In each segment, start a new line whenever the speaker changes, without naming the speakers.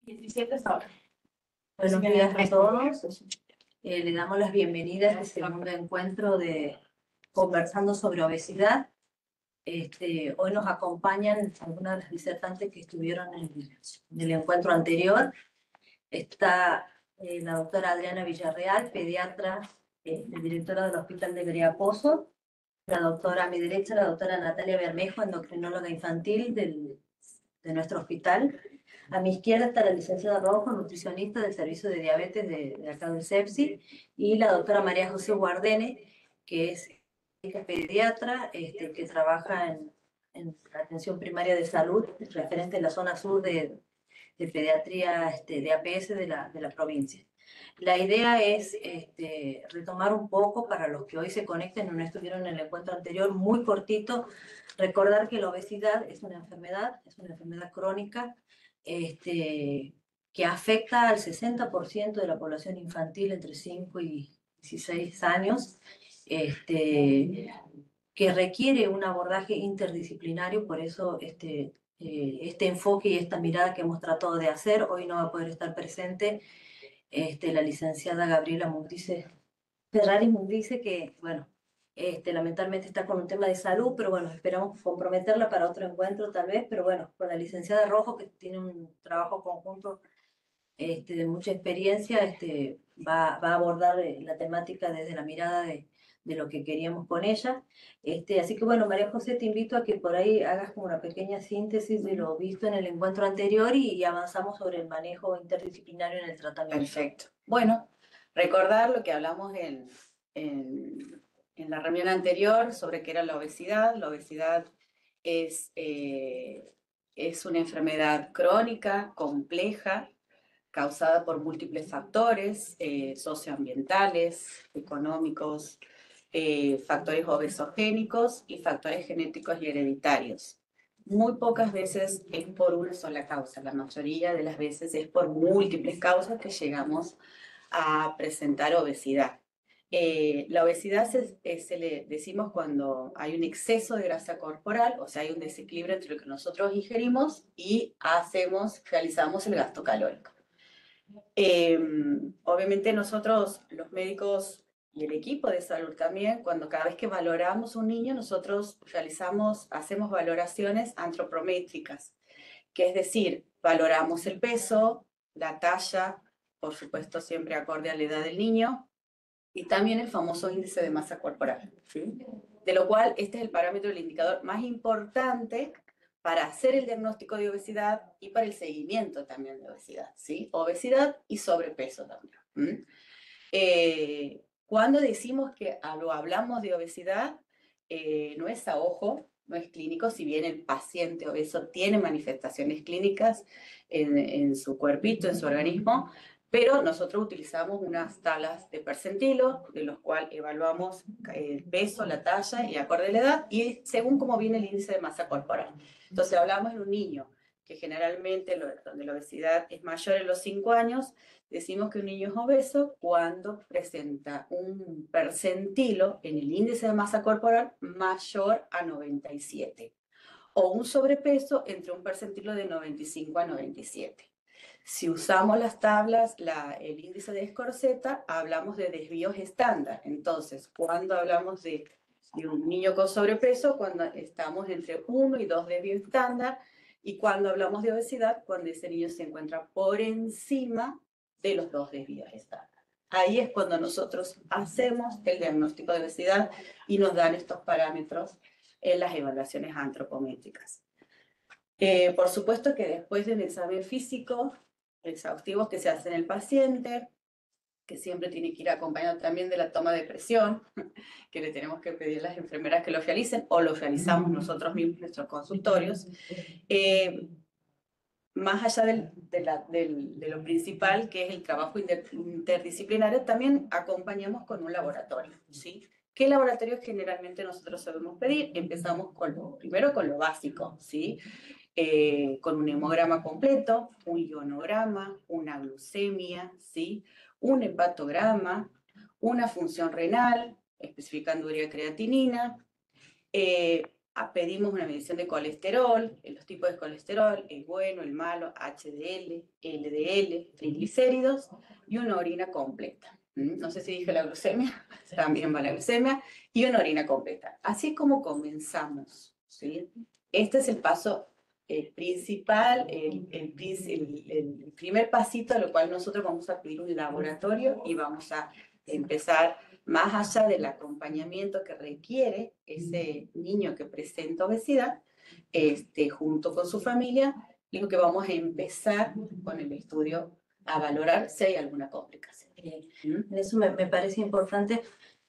17 hasta ahora.
Buenos días a todos. Le damos las bienvenidas a este segundo encuentro de Conversando sobre Obesidad. Hoy nos acompañan algunas de las disertantes que estuvieron en el encuentro anterior. Está la doctora Adriana Villarreal, pediatra, directora del Hospital de Griaposo. La doctora a mi derecha, la doctora Natalia Bermejo, endocrinóloga infantil de nuestro hospital. A mi izquierda está la licenciada Rojo, nutricionista del servicio de diabetes de acá del CEPSI, y la doctora María José Guardene, que es pediatra, que trabaja en la atención primaria de salud, referente en la zona sur de pediatría de APS de la provincia. La idea es retomar un poco, para los que hoy se conecten o no estuvieron en el encuentro anterior, muy cortito, recordar que la obesidad es una enfermedad crónica, que afecta al 60% de la población infantil entre 5 y 16 años, que requiere un abordaje interdisciplinario. Por eso este enfoque y esta mirada que hemos tratado de hacer. Hoy no va a poder estar presente la licenciada Gabriela Mundice, Ferrari Mundice, que, bueno, lamentablemente está con un tema de salud, pero bueno, esperamos comprometerla para otro encuentro tal vez, pero bueno, con la licenciada Rojo, que tiene un trabajo conjunto de mucha experiencia, va a abordar la temática desde la mirada de lo que queríamos con ella. Así que bueno, María José, te invito a que por ahí hagas como una pequeña síntesis de lo visto en el encuentro anterior y avanzamos sobre el manejo interdisciplinario en el tratamiento.
Perfecto. Bueno, recordar lo que hablamos en la reunión anterior sobre qué era la obesidad. La obesidad es una enfermedad crónica, compleja, causada por múltiples factores socioambientales, económicos, factores obesogénicos y factores genéticos y hereditarios. Muy pocas veces es por una sola causa, la mayoría de las veces es por múltiples causas que llegamos a presentar obesidad. La obesidad se le decimos cuando hay un exceso de grasa corporal, o sea, hay un desequilibrio entre lo que nosotros ingerimos y realizamos el gasto calórico. Obviamente nosotros, los médicos y el equipo de salud también, cuando cada vez que valoramos un niño, nosotros hacemos valoraciones antropométricas, que es decir, valoramos el peso, la talla, por supuesto siempre acorde a la edad del niño, y también el famoso índice de masa corporal, ¿sí? De lo cual este es el parámetro, el indicador más importante para hacer el diagnóstico de obesidad y para el seguimiento también de obesidad, ¿sí? Obesidad y sobrepeso también. Cuando decimos que hablamos de obesidad, no es a ojo, no es clínico, si bien el paciente obeso tiene manifestaciones clínicas en su cuerpito, en su organismo, pero nosotros utilizamos unas tablas de percentilo, de los cuales evaluamos el peso, la talla y acorde a la edad, y según cómo viene el índice de masa corporal. Entonces hablamos de un niño que generalmente, donde la obesidad es mayor en los 5 años, decimos que un niño es obeso cuando presenta un percentilo en el índice de masa corporal mayor a 97, o un sobrepeso entre un percentilo de 95 a 97. Si usamos las tablas, el índice de Escorsetta, hablamos de desvíos estándar. Entonces, cuando hablamos de un niño con sobrepeso, cuando estamos entre 1 y 2 desvíos estándar, y cuando hablamos de obesidad, cuando ese niño se encuentra por encima de los 2 desvíos estándar. Ahí es cuando nosotros hacemos el diagnóstico de obesidad y nos dan estos parámetros en las evaluaciones antropométricas. Por supuesto que después del examen físico exhaustivo que se hace en el paciente, que siempre tiene que ir acompañado también de la toma de presión, que le tenemos que pedir a las enfermeras que lo realicen, o lo realizamos nosotros mismos en nuestros consultorios. Más allá de lo principal, que es el trabajo interdisciplinario, también acompañamos con un laboratorio, ¿sí? ¿Qué laboratorio generalmente nosotros sabemos pedir? Empezamos primero con lo básico, ¿sí? Con un hemograma completo, un ionograma, una glucemia, ¿sí? Un hepatograma, una función renal, especificando urea creatinina, pedimos una medición de colesterol, los tipos de colesterol, el bueno, el malo, HDL, LDL, triglicéridos y una orina completa. No sé si dije la glucemia, también va la glucemia, y una orina completa. Así es como comenzamos, ¿sí? Este es el paso principal, el primer pasito, a lo cual nosotros vamos a pedir un laboratorio y vamos a empezar más allá del acompañamiento que requiere ese niño que presenta obesidad, junto con su familia, digo que vamos a empezar con el estudio a valorar si hay alguna complicación.
En eso me parece importante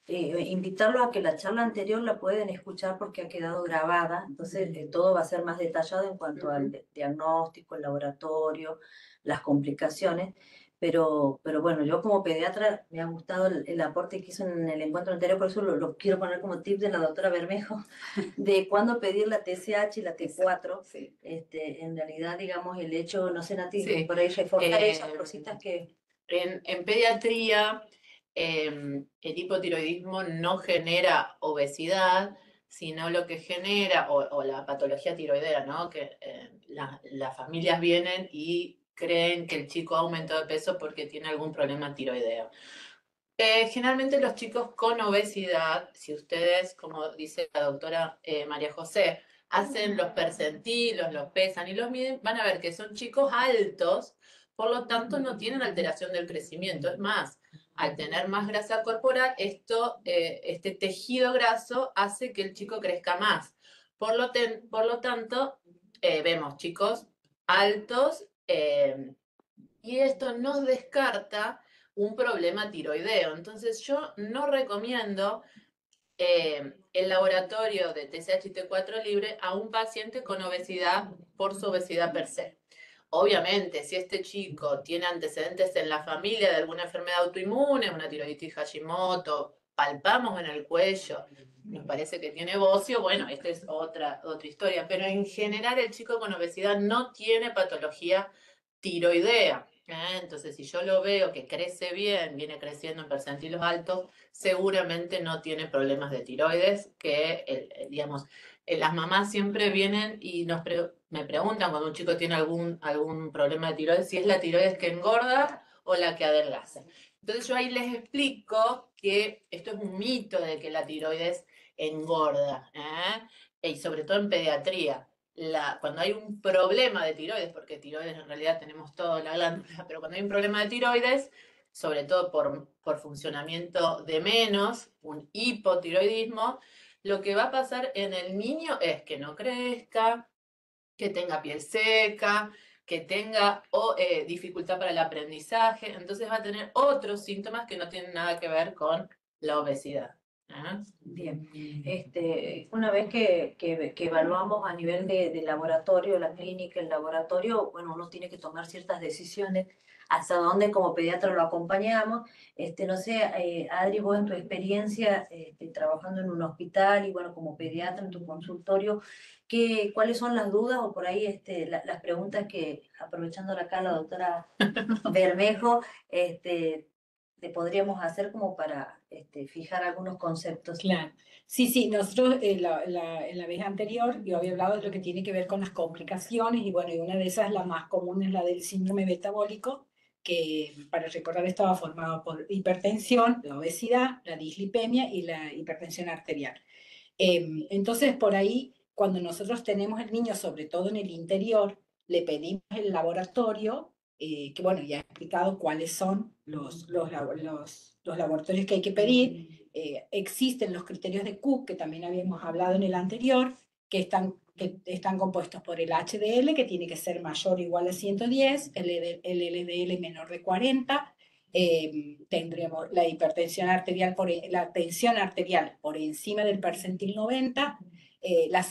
invitarlos a que la charla anterior la pueden escuchar porque ha quedado grabada, entonces todo va a ser más detallado en cuanto al diagnóstico, el laboratorio, las complicaciones. Pero bueno, yo como pediatra me ha gustado el aporte que hizo en el encuentro anterior, por eso lo quiero poner como tip de la doctora Bermejo, de cuándo pedir la TSH y la T4.
Sí.
En realidad, digamos, el hecho, no sé, Nati,
Sí.
por ahí reforzar esas cositas que...
En pediatría, el hipotiroidismo no genera obesidad, sino lo que genera, o la patología tiroidea, ¿no? Que las familias vienen y creen que el chico ha aumentado de peso porque tiene algún problema tiroideo. Generalmente los chicos con obesidad, si ustedes, como dice la doctora María José, hacen los percentilos, los pesan y los miden, van a ver que son chicos altos, por lo tanto no tienen alteración del crecimiento. Es más, al tener más grasa corporal, este tejido graso hace que el chico crezca más. Por lo tanto, vemos chicos altos y esto nos descarta un problema tiroideo. Entonces yo no recomiendo el laboratorio de TSH y T4 libre a un paciente con obesidad por su obesidad per se. Obviamente, si este chico tiene antecedentes en la familia de alguna enfermedad autoinmune, una tiroiditis Hashimoto, palpamos en el cuello, nos parece que tiene bocio, bueno, esta es otra historia. Pero en general el chico con obesidad no tiene patología tiroidea. Entonces, si yo lo veo que crece bien, viene creciendo en percentilos altos, seguramente no tiene problemas de tiroides, que, digamos, las mamás siempre vienen y me preguntan cuando un chico tiene algún problema de tiroides, si es la tiroides que engorda o la que adelgaza. Entonces yo ahí les explico que esto es un mito de que la tiroides engorda, y sobre todo en pediatría. Cuando hay un problema de tiroides, porque tiroides en realidad tenemos toda la glándula, pero cuando hay un problema de tiroides, sobre todo por funcionamiento de menos, un hipotiroidismo, lo que va a pasar en el niño es que no crezca, que tenga piel seca, que tenga dificultad para el aprendizaje, entonces va a tener otros síntomas que no tienen nada que ver con la obesidad.
Bien, una vez que evaluamos a nivel de laboratorio, la clínica, el laboratorio, bueno, uno tiene que tomar ciertas decisiones hasta dónde como pediatra lo acompañamos. No sé, Adri, vos en tu experiencia trabajando en un hospital y bueno, como pediatra en tu consultorio, ¿cuáles son las dudas o por ahí las preguntas que, aprovechando acá la doctora Bermejo, te podríamos hacer como para fijar algunos conceptos?
Claro. Sí, nosotros en la vez anterior yo había hablado de lo que tiene que ver con las complicaciones y bueno, y una de esas, la más común, es la del síndrome metabólico, que para recordar estaba formado por hipertensión, la obesidad, la dislipemia y la hipertensión arterial. Entonces, por ahí, cuando nosotros tenemos el niño, sobre todo en el interior, le pedimos el laboratorio, que bueno, ya he explicado cuáles son los laboratorios que hay que pedir. Existen los criterios de Cook, que también habíamos hablado en el anterior, que están compuestos por el HDL, que tiene que ser mayor o igual a 110, el LDL menor de 40, tendremos la hipertensión arterial, la tensión arterial por encima del percentil 90, la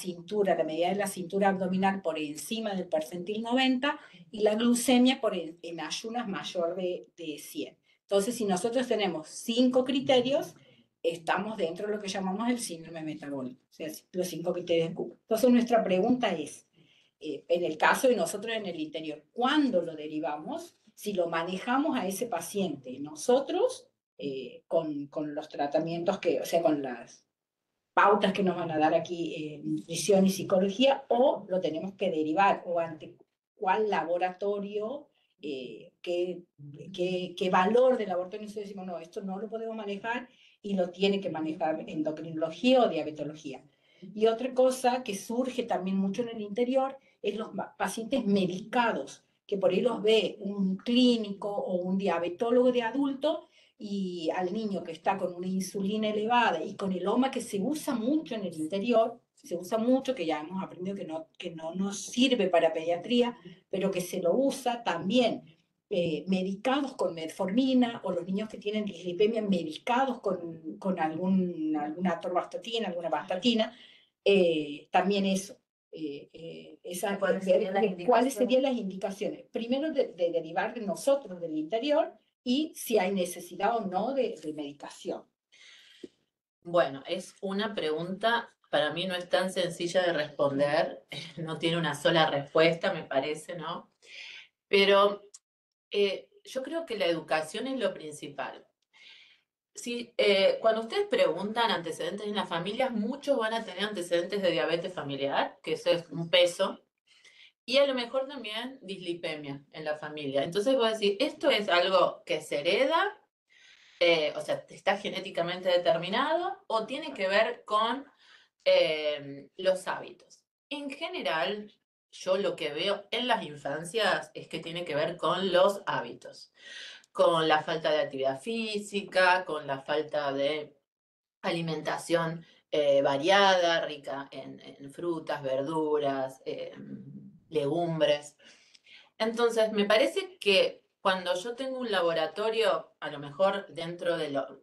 medida de la cintura abdominal por encima del percentil 90 y la glucemia en ayunas mayor de 100. Entonces, si nosotros tenemos 5 criterios, estamos dentro de lo que llamamos el síndrome metabólico, o sea, los 5 criterios de Cook. Entonces, nuestra pregunta es, en el caso de nosotros en el interior, ¿cuándo lo derivamos? Si lo manejamos a ese paciente nosotros con los tratamientos o sea, con pautas que nos van a dar aquí nutrición y psicología, o lo tenemos que derivar, o ante cuál laboratorio, qué valor del aborto inicio decimos, no, esto no lo podemos manejar y lo tiene que manejar endocrinología o diabetología. Y otra cosa que surge también mucho en el interior es los pacientes medicados, que por ahí los ve un clínico o un diabetólogo de adulto, y al niño que está con una insulina elevada y con el OMA que se usa mucho en el interior, se usa mucho, que ya hemos aprendido que no nos sirve para pediatría, pero que se lo usa también medicados con metformina, o los niños que tienen dislipemia medicados con alguna atorvastatina, alguna vastatina, también eso. ¿Cuáles serían las indicaciones? Primero, de derivar de nosotros, del interior, y si hay necesidad o no de medicación.
Bueno, es una pregunta, para mí no es tan sencilla de responder, no tiene una sola respuesta, me parece, ¿no? Pero yo creo que la educación es lo principal. Sí, cuando ustedes preguntan antecedentes en las familias, muchos van a tener antecedentes de diabetes familiar, que eso es un peso, y a lo mejor también dislipemia en la familia. Entonces voy a decir, ¿esto es algo que se hereda? O sea, ¿está genéticamente determinado o tiene que ver con los hábitos? En general, yo lo que veo en las infancias es que tiene que ver con los hábitos, con la falta de actividad física, con la falta de alimentación variada, rica en frutas, verduras, legumbres. Entonces, me parece que cuando yo tengo un laboratorio, a lo mejor dentro de lo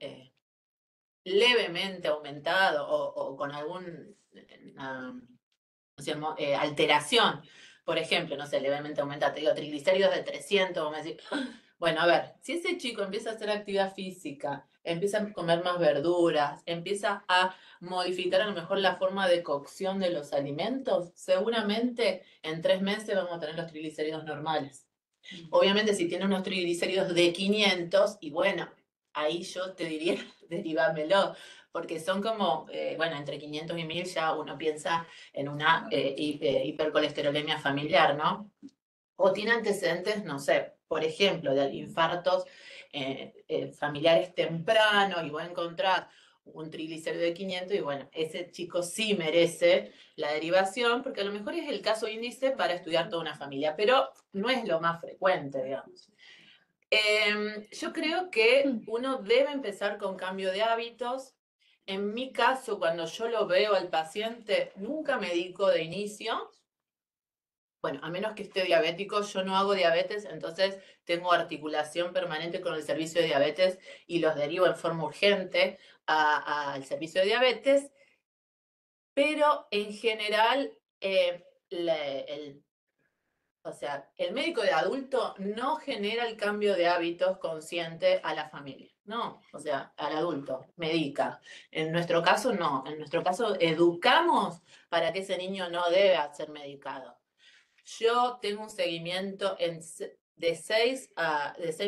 levemente aumentado o con alguna alteración, por ejemplo, no sé, levemente aumentada, te digo, triglicéridos de 300, vamos a decir, bueno, a ver, si ese chico empieza a hacer actividad física, empieza a comer más verduras, empieza a modificar a lo mejor la forma de cocción de los alimentos, seguramente en 3 meses vamos a tener los triglicéridos normales. Obviamente si tiene unos triglicéridos de 500, y bueno, ahí yo te diría, derivámelo, porque son como, bueno, entre 500 y 1000 ya uno piensa en una hipercolesterolemia familiar, ¿no? O tiene antecedentes, no sé, por ejemplo, de infartos familiares tempranos, y voy a encontrar un triglicérido de 500, y bueno, ese chico sí merece la derivación, porque a lo mejor es el caso índice para estudiar toda una familia, pero no es lo más frecuente, digamos. Yo creo que uno debe empezar con cambio de hábitos. En mi caso, cuando yo lo veo al paciente, nunca medico de inicio. Bueno, a menos que esté diabético, yo no hago diabetes, entonces tengo articulación permanente con el servicio de diabetes y los derivo en forma urgente al servicio de diabetes, pero en general, o sea, el médico de adulto no genera el cambio de hábitos consciente a la familia, no, o sea, al adulto, medica. En nuestro caso, no, en nuestro caso educamos para que ese niño no debe ser medicado. Yo tengo un seguimiento de 6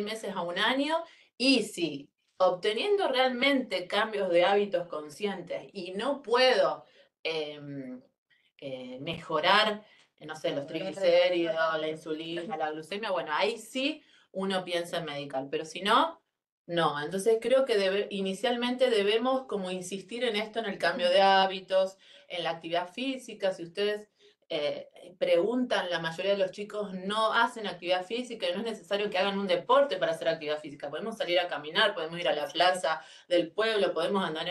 meses a 1 año, y si obteniendo realmente cambios de hábitos conscientes y no puedo mejorar, no sé, los triglicéridos, la insulina, la glucemia, bueno, ahí sí uno piensa en medicar, pero si no, no. Entonces creo que inicialmente debemos como insistir en esto, en el cambio de hábitos, en la actividad física. Si ustedes preguntan, la mayoría de los chicos no hacen actividad física, y no es necesario que hagan un deporte para hacer actividad física. Podemos salir a caminar, podemos ir a la plaza del pueblo, podemos andar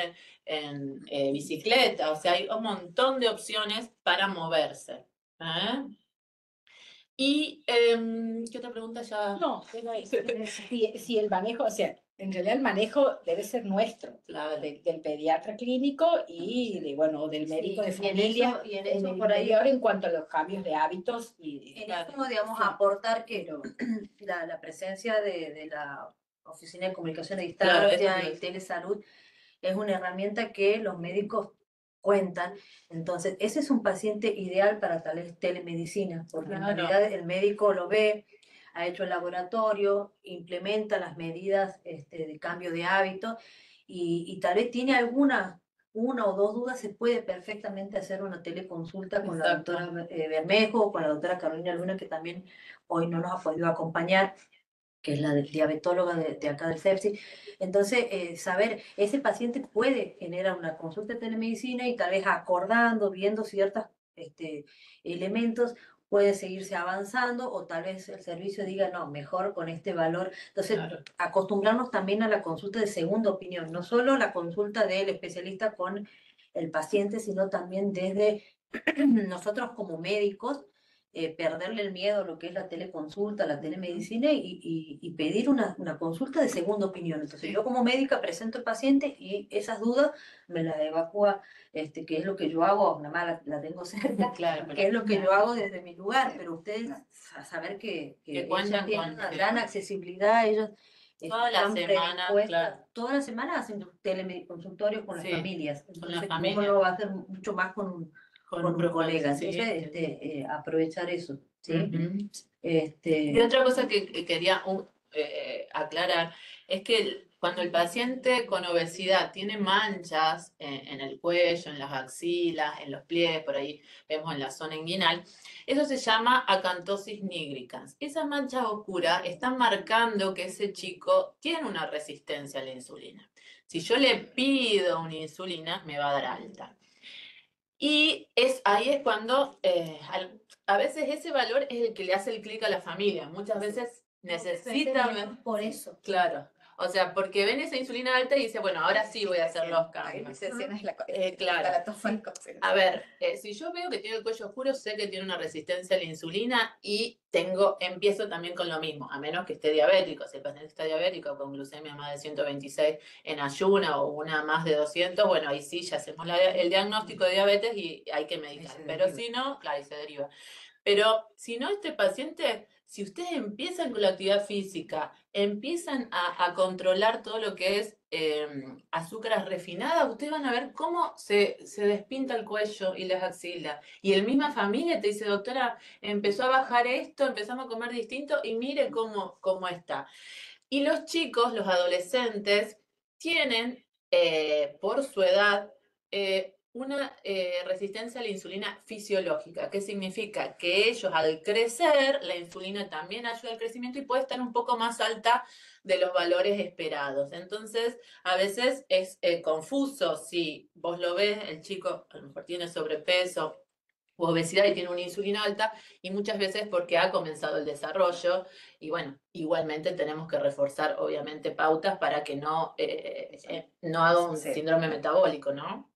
en bicicleta, o sea, hay un montón de opciones para moverse. Y, ¿qué otra pregunta ya?
No, si el manejo, o sea, en realidad el manejo debe ser nuestro,
Claro.
del pediatra clínico y bueno, del médico de familia,
y en eso
el
por ahí,
interior en cuanto a los cambios de hábitos.
en eso, digamos, aportar que la presencia de la Oficina de Comunicación a Distancia y Telesalud es una herramienta que los médicos cuentan. Entonces, ese es un paciente ideal para tal vez telemedicina, porque en realidad el médico lo ve, ha hecho el laboratorio, implementa las medidas de cambio de hábito, y tal vez tiene alguna una o dos dudas, se puede perfectamente hacer una teleconsulta con la
Exacto.
doctora Bermejo o con la doctora Carolina Luna, que también hoy no nos ha podido acompañar, que es la diabetóloga de acá del CEPSI. Entonces, saber, ese paciente puede generar una consulta de telemedicina y tal vez acordando, viendo ciertos elementos, puede seguirse avanzando o tal vez el servicio diga, no, mejor con este valor. Entonces,
Claro.
acostumbrarnos también a la consulta de segunda opinión, no solo la consulta del especialista con el paciente, sino también desde nosotros como médicos, perderle el miedo a lo que es la teleconsulta, la telemedicina y pedir una consulta de segunda opinión. Entonces,
Sí.
yo como médica presento al paciente y esas dudas me las evacúa, que es lo que yo hago, nada más la tengo cerca,
Claro,
que es lo que yo hago desde mi lugar, pero ustedes a saber que ellos
cuentan
tienen
con
una
sí.
gran accesibilidad, ellos
Toda la
están
semana,
predispuestos,
claro.
toda la semana hacen teleconsultorios con
Sí,
las familias,
con la
entonces
familia.
cómo no va a hacer mucho más con un colega,
sí.
entonces aprovechar eso, ¿sí?
Ujú. Y otra cosa que quería aclarar es que cuando el paciente con obesidad tiene manchas en el cuello, en las axilas, en los pliegues, por ahí vemos en la zona inguinal, eso se llama acantosis nigricans. Esas manchas oscuras están marcando que ese chico tiene una resistencia a la insulina. Si yo le pido una insulina, me va a dar alta. Y ahí es cuando a veces ese valor es el que le hace el clic a la familia. Muchas veces necesitan...
por eso.
Claro. O sea, porque ven esa insulina alta y dice, bueno, ahora sí voy a hacer los cambios. Claro. A ver, si yo veo que tiene el cuello oscuro, sé que tiene una resistencia a la insulina y empiezo también con lo mismo, a menos que esté diabético. Si el paciente está diabético con glucemia más de 126 en ayuna o una más de 200, bueno, ahí sí ya hacemos el diagnóstico de diabetes y hay que medicar. Pero si no, claro, y se deriva. Pero si no, este paciente, si ustedes empiezan con la actividad física, empiezan a controlar todo lo que es azúcares refinadas, ustedes van a ver cómo se despinta el cuello y las axilas. Y el misma familia te dice, doctora, empezó a bajar esto, empezamos a comer distinto y mire cómo está. Y los chicos, los adolescentes, tienen, por su edad, una resistencia a la insulina fisiológica. ¿Qué significa? Que ellos al crecer, la insulina también ayuda al crecimiento y puede estar un poco más alta de los valores esperados. Entonces, a veces es confuso si vos lo ves, el chico a lo mejor tiene sobrepeso u obesidad y tiene una insulina alta, y muchas veces porque ha comenzado el desarrollo, y bueno, igualmente tenemos que reforzar obviamente pautas para que no haga un síndrome metabólico, ¿no?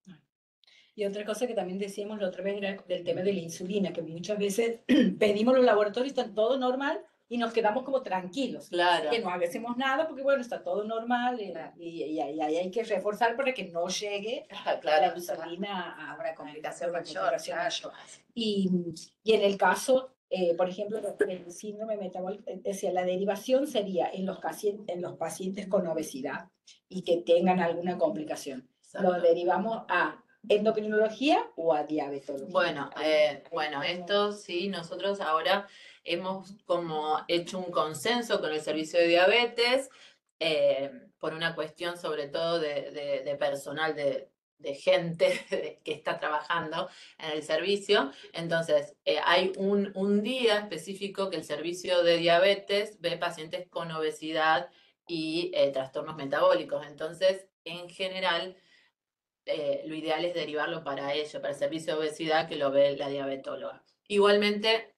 Y otra cosa que también decíamos la otra vez era del tema de la insulina, que muchas veces pedimos los laboratorios, está todo normal y nos quedamos como tranquilos.
Claro.
Que no hacemos nada porque, bueno, está todo normal y ahí hay que reforzar para que no llegue
Claro,
la insulina a
una complicación mayor.
mayor. Y en el caso, por ejemplo, el síndrome metabólico, decía, la derivación sería en los pacientes con obesidad y que tengan alguna complicación.
Exacto.
Lo derivamos a endocrinología o a diabetología.
Bueno, esto sí, nosotros ahora hemos como hecho un consenso con el servicio de diabetes por una cuestión sobre todo de personal, de gente que está trabajando en el servicio. Entonces, hay un día específico que el servicio de diabetes ve pacientes con obesidad y trastornos metabólicos. Entonces, en general, lo ideal es derivarlo para ello, para el servicio de obesidad que lo ve la diabetóloga. Igualmente,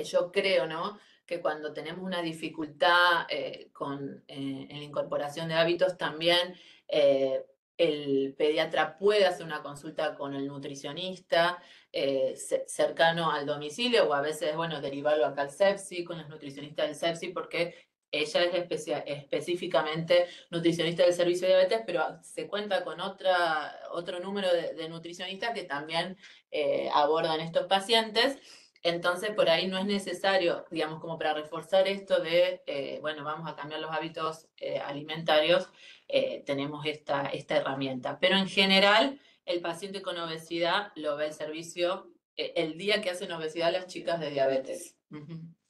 yo creo, ¿no?, que cuando tenemos una dificultad en la incorporación de hábitos, también el pediatra puede hacer una consulta con el nutricionista cercano al domicilio, o a veces, bueno, derivarlo acá al CEPSI, con los nutricionistas del CEPSI, porque ella es específicamente nutricionista del servicio de diabetes, pero se cuenta con otro número de nutricionistas que también abordan estos pacientes. Entonces, por ahí no es necesario, digamos, como para reforzar esto de, bueno, vamos a cambiar los hábitos alimentarios, tenemos esta herramienta. Pero en general, el paciente con obesidad lo ve el servicio el día que hacen obesidad las chicas de diabetes.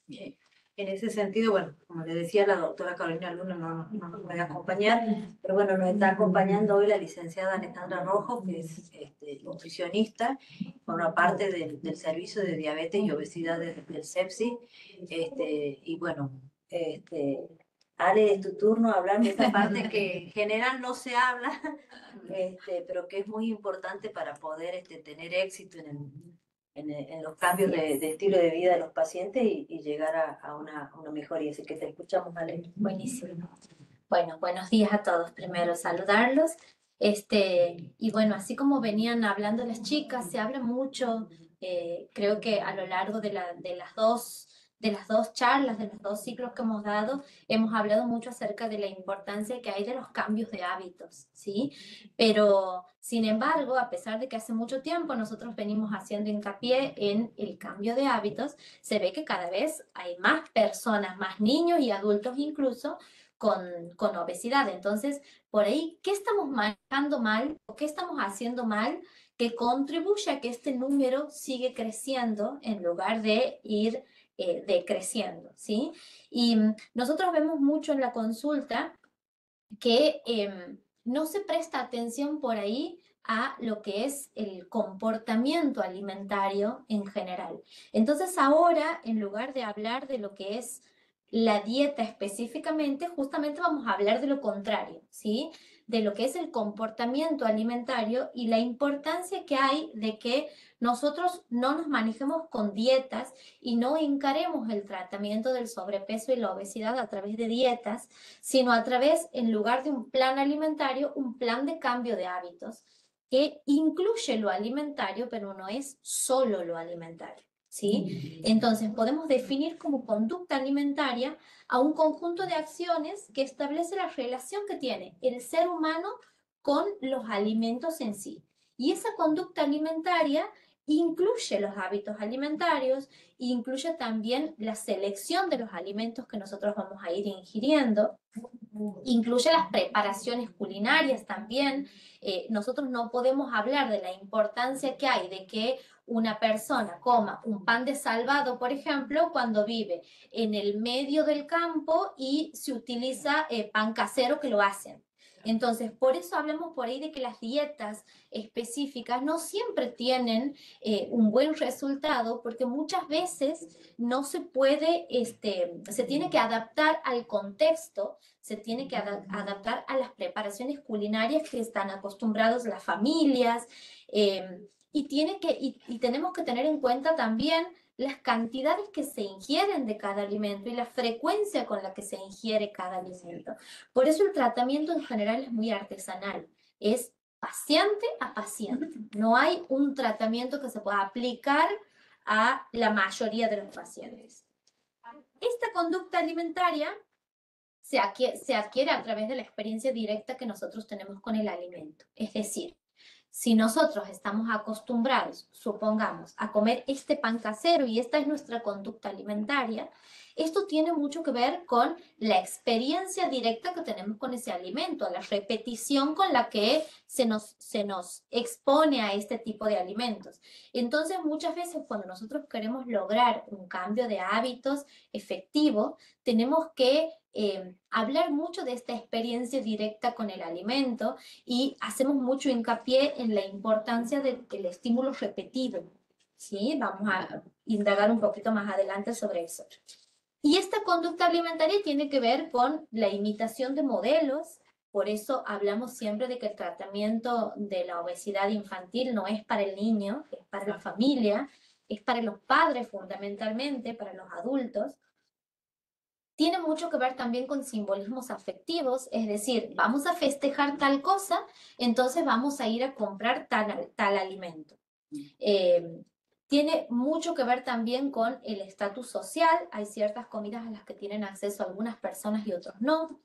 Bien.
En ese sentido, bueno, como le decía, la doctora Carolina Luna no nos puede acompañar, pero bueno, nos está acompañando hoy la licenciada Alejandra Rojo, que es nutricionista, forma parte del servicio de diabetes y obesidad del CEPSI, y bueno, Ale, es tu turno a hablar de esta parte que en general no se habla, pero que es muy importante para poder tener éxito en los cambios de estilo de vida de los pacientes y llegar a una mejoría. Así que te escuchamos, Ale.
Buenísimo. Bueno, buenos días a todos. Primero saludarlos. Y bueno, así como venían hablando las chicas, se habla mucho, creo que a lo largo de las dos charlas, de los dos ciclos que hemos dado, hemos hablado mucho acerca de la importancia que hay de los cambios de hábitos, ¿sí? Pero, sin embargo, a pesar de que hace mucho tiempo nosotros venimos haciendo hincapié en el cambio de hábitos, se ve que cada vez hay más personas, más niños y adultos incluso, con obesidad. Entonces, por ahí, ¿qué estamos manejando mal o qué estamos haciendo mal que contribuye a que este número sigue creciendo en lugar de ir decreciendo, ¿sí? Y nosotros vemos mucho en la consulta que no se presta atención por ahí a lo que es el comportamiento alimentario en general. Entonces ahora, en lugar de hablar de lo que es la dieta específicamente, justamente vamos a hablar de lo contrario, ¿sí? De lo que es el comportamiento alimentario y la importancia que hay de que nosotros no nos manejemos con dietas y no encaremos el tratamiento del sobrepeso y la obesidad a través de dietas, sino a través, en lugar de un plan alimentario, un plan de cambio de hábitos que incluye lo alimentario, pero no es solo lo alimentario, ¿sí? Entonces, podemos definir como conducta alimentaria a un conjunto de acciones que establece la relación que tiene el ser humano con los alimentos en sí. Y esa conducta alimentaria incluye los hábitos alimentarios, incluye también la selección de los alimentos que nosotros vamos a ir ingiriendo, incluye las preparaciones culinarias también. Nosotros no podemos hablar de la importancia que hay de que una persona coma un pan de salvado, por ejemplo, cuando vive en el medio del campo y se utiliza pan casero que lo hacen. Entonces, por eso hablamos por ahí de que las dietas específicas no siempre tienen un buen resultado, porque muchas veces no se puede, se tiene que adaptar al contexto, se tiene que adaptar a las preparaciones culinarias que están acostumbrados las familias, y tenemos que tener en cuenta también las cantidades que se ingieren de cada alimento y la frecuencia con la que se ingiere cada alimento. Por eso el tratamiento en general es muy artesanal, es paciente a paciente. No hay un tratamiento que se pueda aplicar a la mayoría de los pacientes. Esta conducta alimentaria se adquiere a través de la experiencia directa que nosotros tenemos con el alimento. Es decir, si nosotros estamos acostumbrados, supongamos, a comer este pan casero y esta es nuestra conducta alimentaria, esto tiene mucho que ver con la experiencia directa que tenemos con ese alimento, la repetición con la que se nos expone a este tipo de alimentos. Entonces, muchas veces cuando nosotros queremos lograr un cambio de hábitos efectivo, tenemos que hablar mucho de esta experiencia directa con el alimento y hacemos mucho hincapié en la importancia del estímulo repetido, ¿sí? Vamos a indagar un poquito más adelante sobre eso. Y esta conducta alimentaria tiene que ver con la imitación de modelos. Por eso hablamos siempre de que el tratamiento de la obesidad infantil no es para el niño, es para la familia, es para los padres fundamentalmente, para los adultos. Tiene mucho que ver también con simbolismos afectivos, es decir, vamos a festejar tal cosa, entonces vamos a ir a comprar tal alimento. Tiene mucho que ver también con el estatus social. Hay ciertas comidas a las que tienen acceso algunas personas y otros no.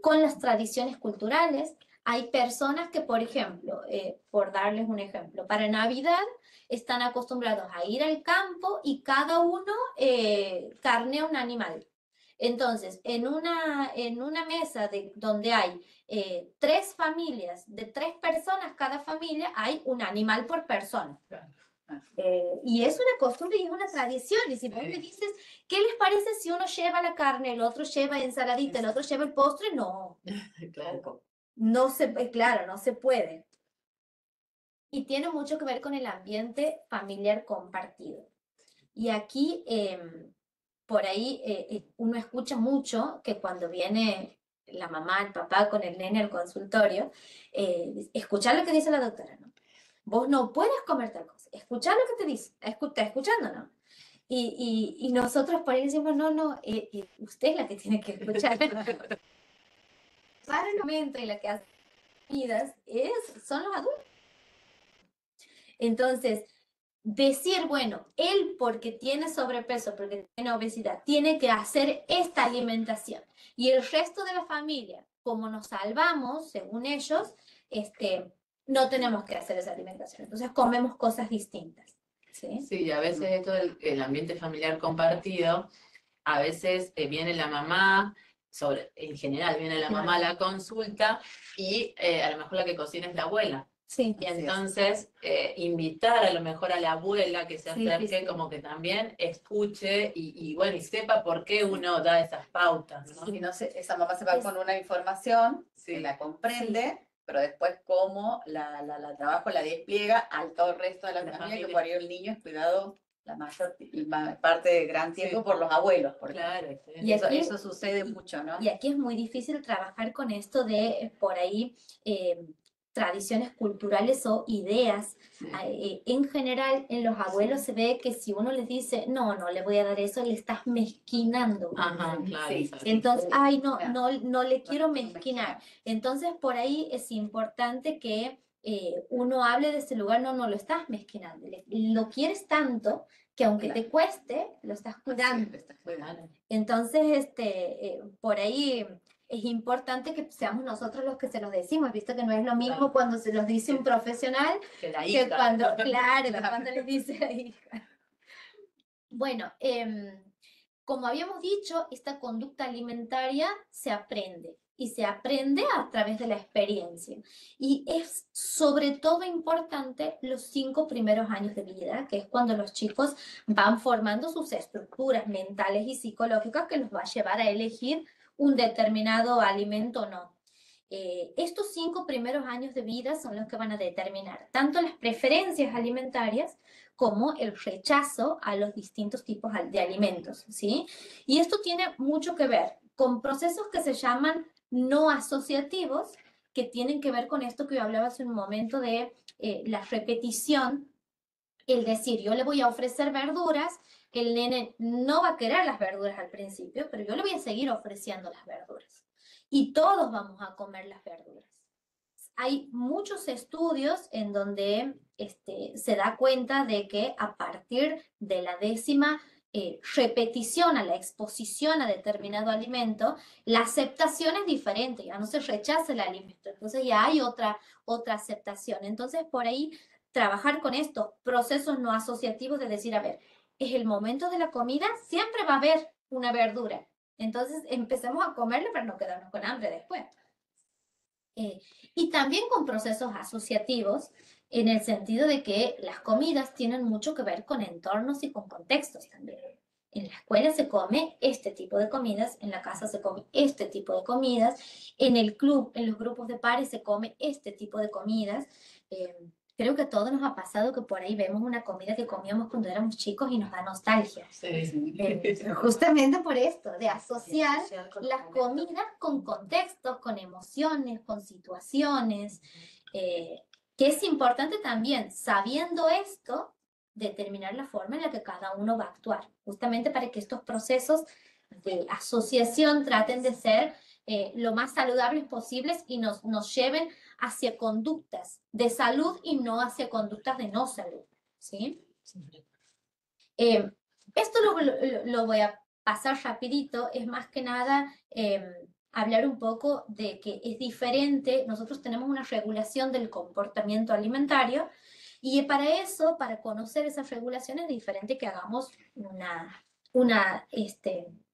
Con las tradiciones culturales, hay personas que, por ejemplo, por darles un ejemplo, para Navidad están acostumbrados a ir al campo y cada uno carnea un animal. Entonces, en una mesa donde hay 3 familias, de 3 personas cada familia, hay un animal por persona. Y es una costumbre y es una tradición. Y si vos me dices, ¿qué les parece si uno lleva la carne, el otro lleva ensaladita, el otro lleva el postre? No,
Claro.
no se, claro, no se puede. Y tiene mucho que ver con el ambiente familiar compartido. Y aquí, por ahí, uno escucha mucho que cuando viene la mamá, el papá con el nene al consultorio, escuchar lo que dice la doctora, ¿no? Vos no puedes comer tal cosa, escuchar lo que te dice, está escuchando, ¿no? Y nosotros por ahí decimos, no, usted es la que tiene que escuchar. Para el momento en la que hace vidas son los adultos. Entonces, decir, bueno, él porque tiene sobrepeso, porque tiene obesidad, tiene que hacer esta alimentación. Y el resto de la familia, como nos salvamos, según ellos, no tenemos que hacer esa alimentación. Entonces comemos cosas distintas. Sí,
Sí, a veces esto el ambiente familiar compartido, a veces viene la mamá, en general viene la mamá a la consulta y a lo mejor la que cocina es la abuela.
sí.
Y entonces invitar a lo mejor a la abuela que se
Sí,
acerque,
sí.
como que también escuche bueno, y sepa por qué uno da esas pautas, ¿no?
Y no sé, esa mamá se va con una información, que la comprende, pero después cómo la trabajo, la despliega al todo el resto de la familia, que por ahí el niño es cuidado la mayor parte del gran tiempo por los abuelos.
Claro.
Y eso sucede mucho, ¿no?
Y aquí es muy difícil trabajar con esto de, por ahí, tradiciones culturales o ideas. En general, en los abuelos se ve que si uno les dice, no le voy a dar eso, le estás mezquinando.
Ajá, claro.
Sí.
Entonces, no le quiero mezquinar. Entonces, por ahí es importante que uno hable de ese lugar, no lo estás mezquinando. Lo quieres tanto que aunque te cueste, lo estás cuidando. Entonces, por ahí es importante que seamos nosotros los que se los decimos, visto que no es lo mismo cuando se los dice un profesional
Que la
que
hija.
cuando, claro, que cuando les dice la hija. Bueno, como habíamos dicho, esta conducta alimentaria se aprende y se aprende a través de la experiencia. Y es sobre todo importante los 5 primeros años de vida, que es cuando los chicos van formando sus estructuras mentales y psicológicas que los va a llevar a elegir un determinado alimento o no. Estos 5 primeros años de vida son los que van a determinar tanto las preferencias alimentarias como el rechazo a los distintos tipos de alimentos, ¿sí? Y esto tiene mucho que ver con procesos que se llaman no asociativos, que tienen que ver con esto que yo hablaba hace un momento de la repetición, el decir, yo le voy a ofrecer verduras, el nene no va a querer las verduras al principio, pero yo le voy a seguir ofreciendo las verduras. Y todos vamos a comer las verduras. Hay muchos estudios en donde se da cuenta de que a partir de la 10ª repetición a la exposición a determinado alimento, la aceptación es diferente, ya no se rechaza el alimento, entonces ya hay otra aceptación. Entonces, por ahí, trabajar con estos procesos no asociativos de decir, a ver, es el momento de la comida, siempre va a haber una verdura. Entonces, empecemos a comerlo para no quedarnos con hambre después. Y también con procesos asociativos, en el sentido de que las comidas tienen mucho que ver con entornos y con contextos también. En la escuela se come este tipo de comidas, en la casa se come este tipo de comidas, en el club, en los grupos de pares se come este tipo de comidas. Creo que a todos nos ha pasado que por ahí vemos una comida que comíamos cuando éramos chicos y nos da nostalgia.
Sí.
Justamente por esto, de asociar las comidas con contextos, con emociones, con situaciones, que es importante también, sabiendo esto, determinar la forma en la que cada uno va a actuar, justamente para que estos procesos de asociación traten de ser lo más saludables posibles y nos lleven hacia conductas de salud y no hacia conductas de no salud, ¿sí? Esto lo voy a pasar rapidito, es más que nada hablar un poco de que es diferente, nosotros tenemos una regulación del comportamiento alimentario y para eso, para conocer esas regulaciones, es diferente que hagamos una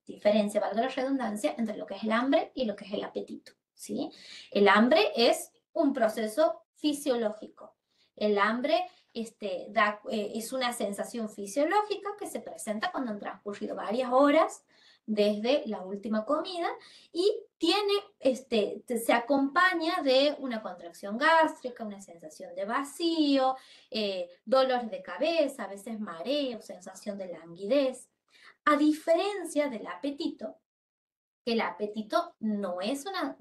diferencia, valga la redundancia, entre lo que es el hambre y lo que es el apetito, ¿sí? El hambre es un proceso fisiológico. El hambre es una sensación fisiológica que se presenta cuando han transcurrido varias horas desde la última comida y se acompaña de una contracción gástrica, una sensación de vacío, dolores de cabeza, a veces mareo, sensación de languidez. A diferencia del apetito, que el apetito no es una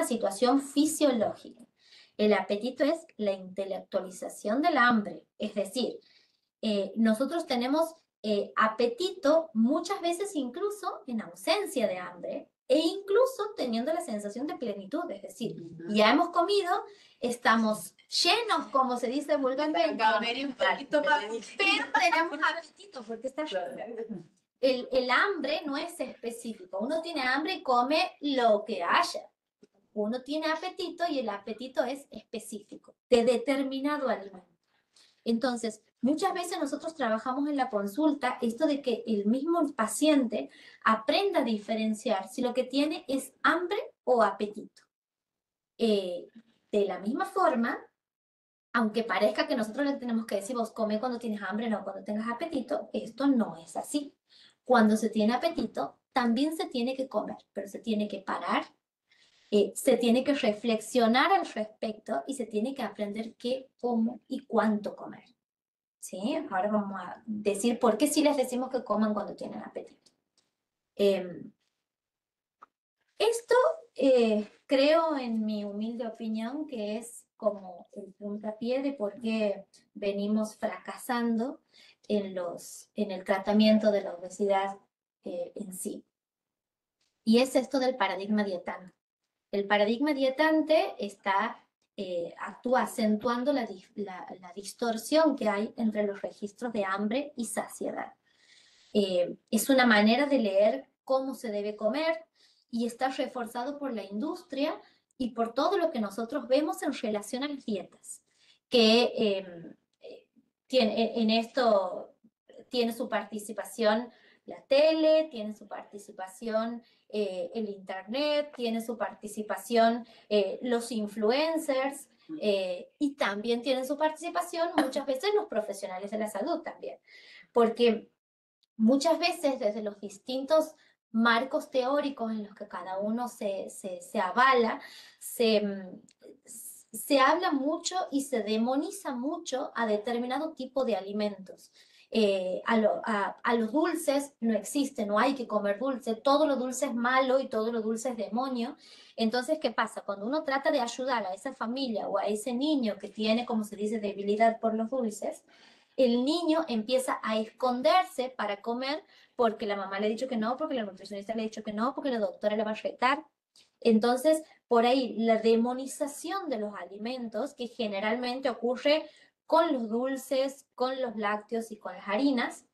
situación fisiológica. El apetito es la intelectualización del hambre, es decir, nosotros tenemos apetito muchas veces incluso en ausencia de hambre e incluso teniendo la sensación de plenitud, es decir, ya hemos comido, estamos llenos, como se dice vulgarmente,
Un poquito más.
pero tenemos apetito porque está lleno. El hambre no es específico, uno tiene hambre y come lo que haya. Uno tiene apetito y el apetito es específico, de determinado alimento. Entonces, muchas veces nosotros trabajamos en la consulta esto de que el mismo paciente aprenda a diferenciar si lo que tiene es hambre o apetito. De la misma forma, aunque parezca que nosotros le tenemos que decir, vos come cuando tienes hambre, no cuando tengas apetito, esto no es así. Cuando se tiene apetito, también se tiene que comer, pero se tiene que parar, se tiene que reflexionar al respecto y se tiene que aprender qué, cómo y cuánto comer. ¿Sí? Ahora vamos a decir por qué sí les decimos que coman cuando tienen apetito. Esto creo, en mi humilde opinión, que es como el puntapié de por qué venimos fracasando en el tratamiento de la obesidad en sí. Y es esto del paradigma dietante. El paradigma dietante actúa acentuando la distorsión que hay entre los registros de hambre y saciedad. Es una manera de leer cómo se debe comer y está reforzado por la industria y por todo lo que nosotros vemos en relación a las dietas, que en esto tiene su participación la tele, tiene su participación el internet, tiene su participación los influencers y también tienen su participación muchas veces los profesionales de la salud también, porque muchas veces desde los distintos marcos teóricos en los que cada uno se avala, se habla mucho y se demoniza mucho a determinado tipo de alimentos. A los dulces no existe, no hay que comer dulce, todo lo dulce es malo y todo lo dulce es demonio. Entonces, ¿qué pasa? Cuando uno trata de ayudar a esa familia o a ese niño que tiene, como se dice, debilidad por los dulces, el niño empieza a esconderse para comer porque la mamá le ha dicho que no, porque la nutricionista le ha dicho que no, porque la doctora le va a retar. Entonces, por ahí, la demonización de los alimentos, que generalmente ocurre con los dulces, con los lácteos y con las harinas,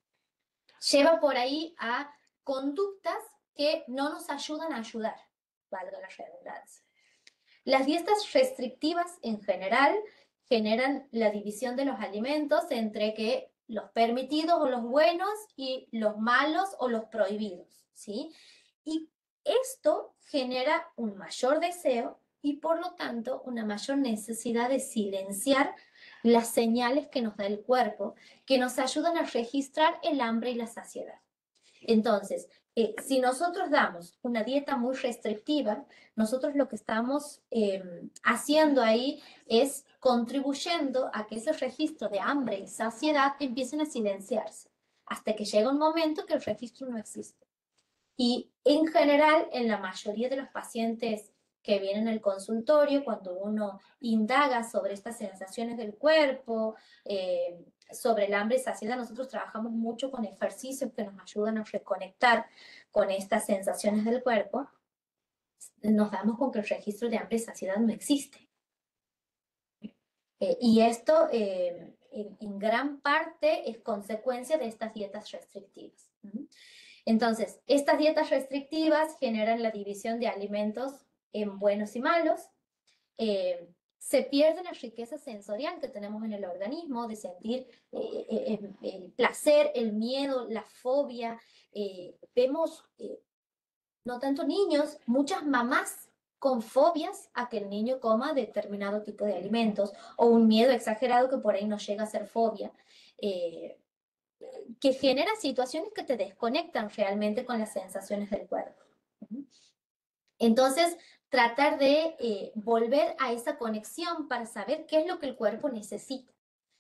lleva por ahí a conductas que no nos ayudan a ayudar, valga la redundancia. Las dietas restrictivas en general generan la división de los alimentos entre que los permitidos o los buenos y los malos o los prohibidos, ¿sí? Y esto genera un mayor deseo y por lo tanto una mayor necesidad de silenciar las señales que nos da el cuerpo, que nos ayudan a registrar el hambre y la saciedad. Entonces, si nosotros damos una dieta muy restrictiva, nosotros lo que estamos haciendo ahí es contribuyendo a que ese registro de hambre y saciedad empiecen a silenciarse, hasta que llega un momento que el registro no existe. Y en general, en la mayoría de los pacientes que vienen al consultorio, cuando uno indaga sobre estas sensaciones del cuerpo, sobre el hambre y saciedad, nosotros trabajamos mucho con ejercicios que nos ayudan a reconectar con estas sensaciones del cuerpo. Nos damos con que el registro de hambre y saciedad no existe. Y esto en gran parte es consecuencia de estas dietas restrictivas. Entonces, estas dietas restrictivas generan la división de alimentos en buenos y malos. Se pierde la riqueza sensorial que tenemos en el organismo de sentir el placer, el miedo, la fobia. Vemos, no tanto niños, muchas mamás con fobias a que el niño coma determinado tipo de alimentos o un miedo exagerado que por ahí no llega a ser fobia, que genera situaciones que te desconectan realmente con las sensaciones del cuerpo. Entonces, tratar de volver a esa conexión para saber qué es lo que el cuerpo necesita.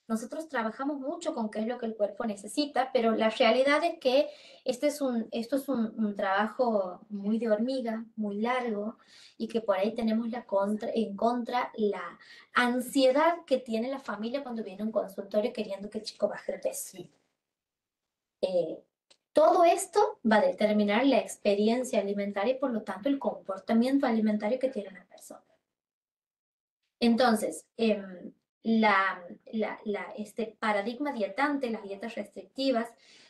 Nosotros trabajamos mucho con qué es lo que el cuerpo necesita, pero la realidad es que esto es un trabajo muy de hormiga, muy largo, y que por ahí tenemos en contra la ansiedad que tiene la familia cuando viene a un consultorio queriendo que el chico baje de peso.
Sí.
Todo esto va a determinar la experiencia alimentaria y por lo tanto el comportamiento alimentario que tiene una persona. Entonces, este paradigma dietante, las dietas restrictivas,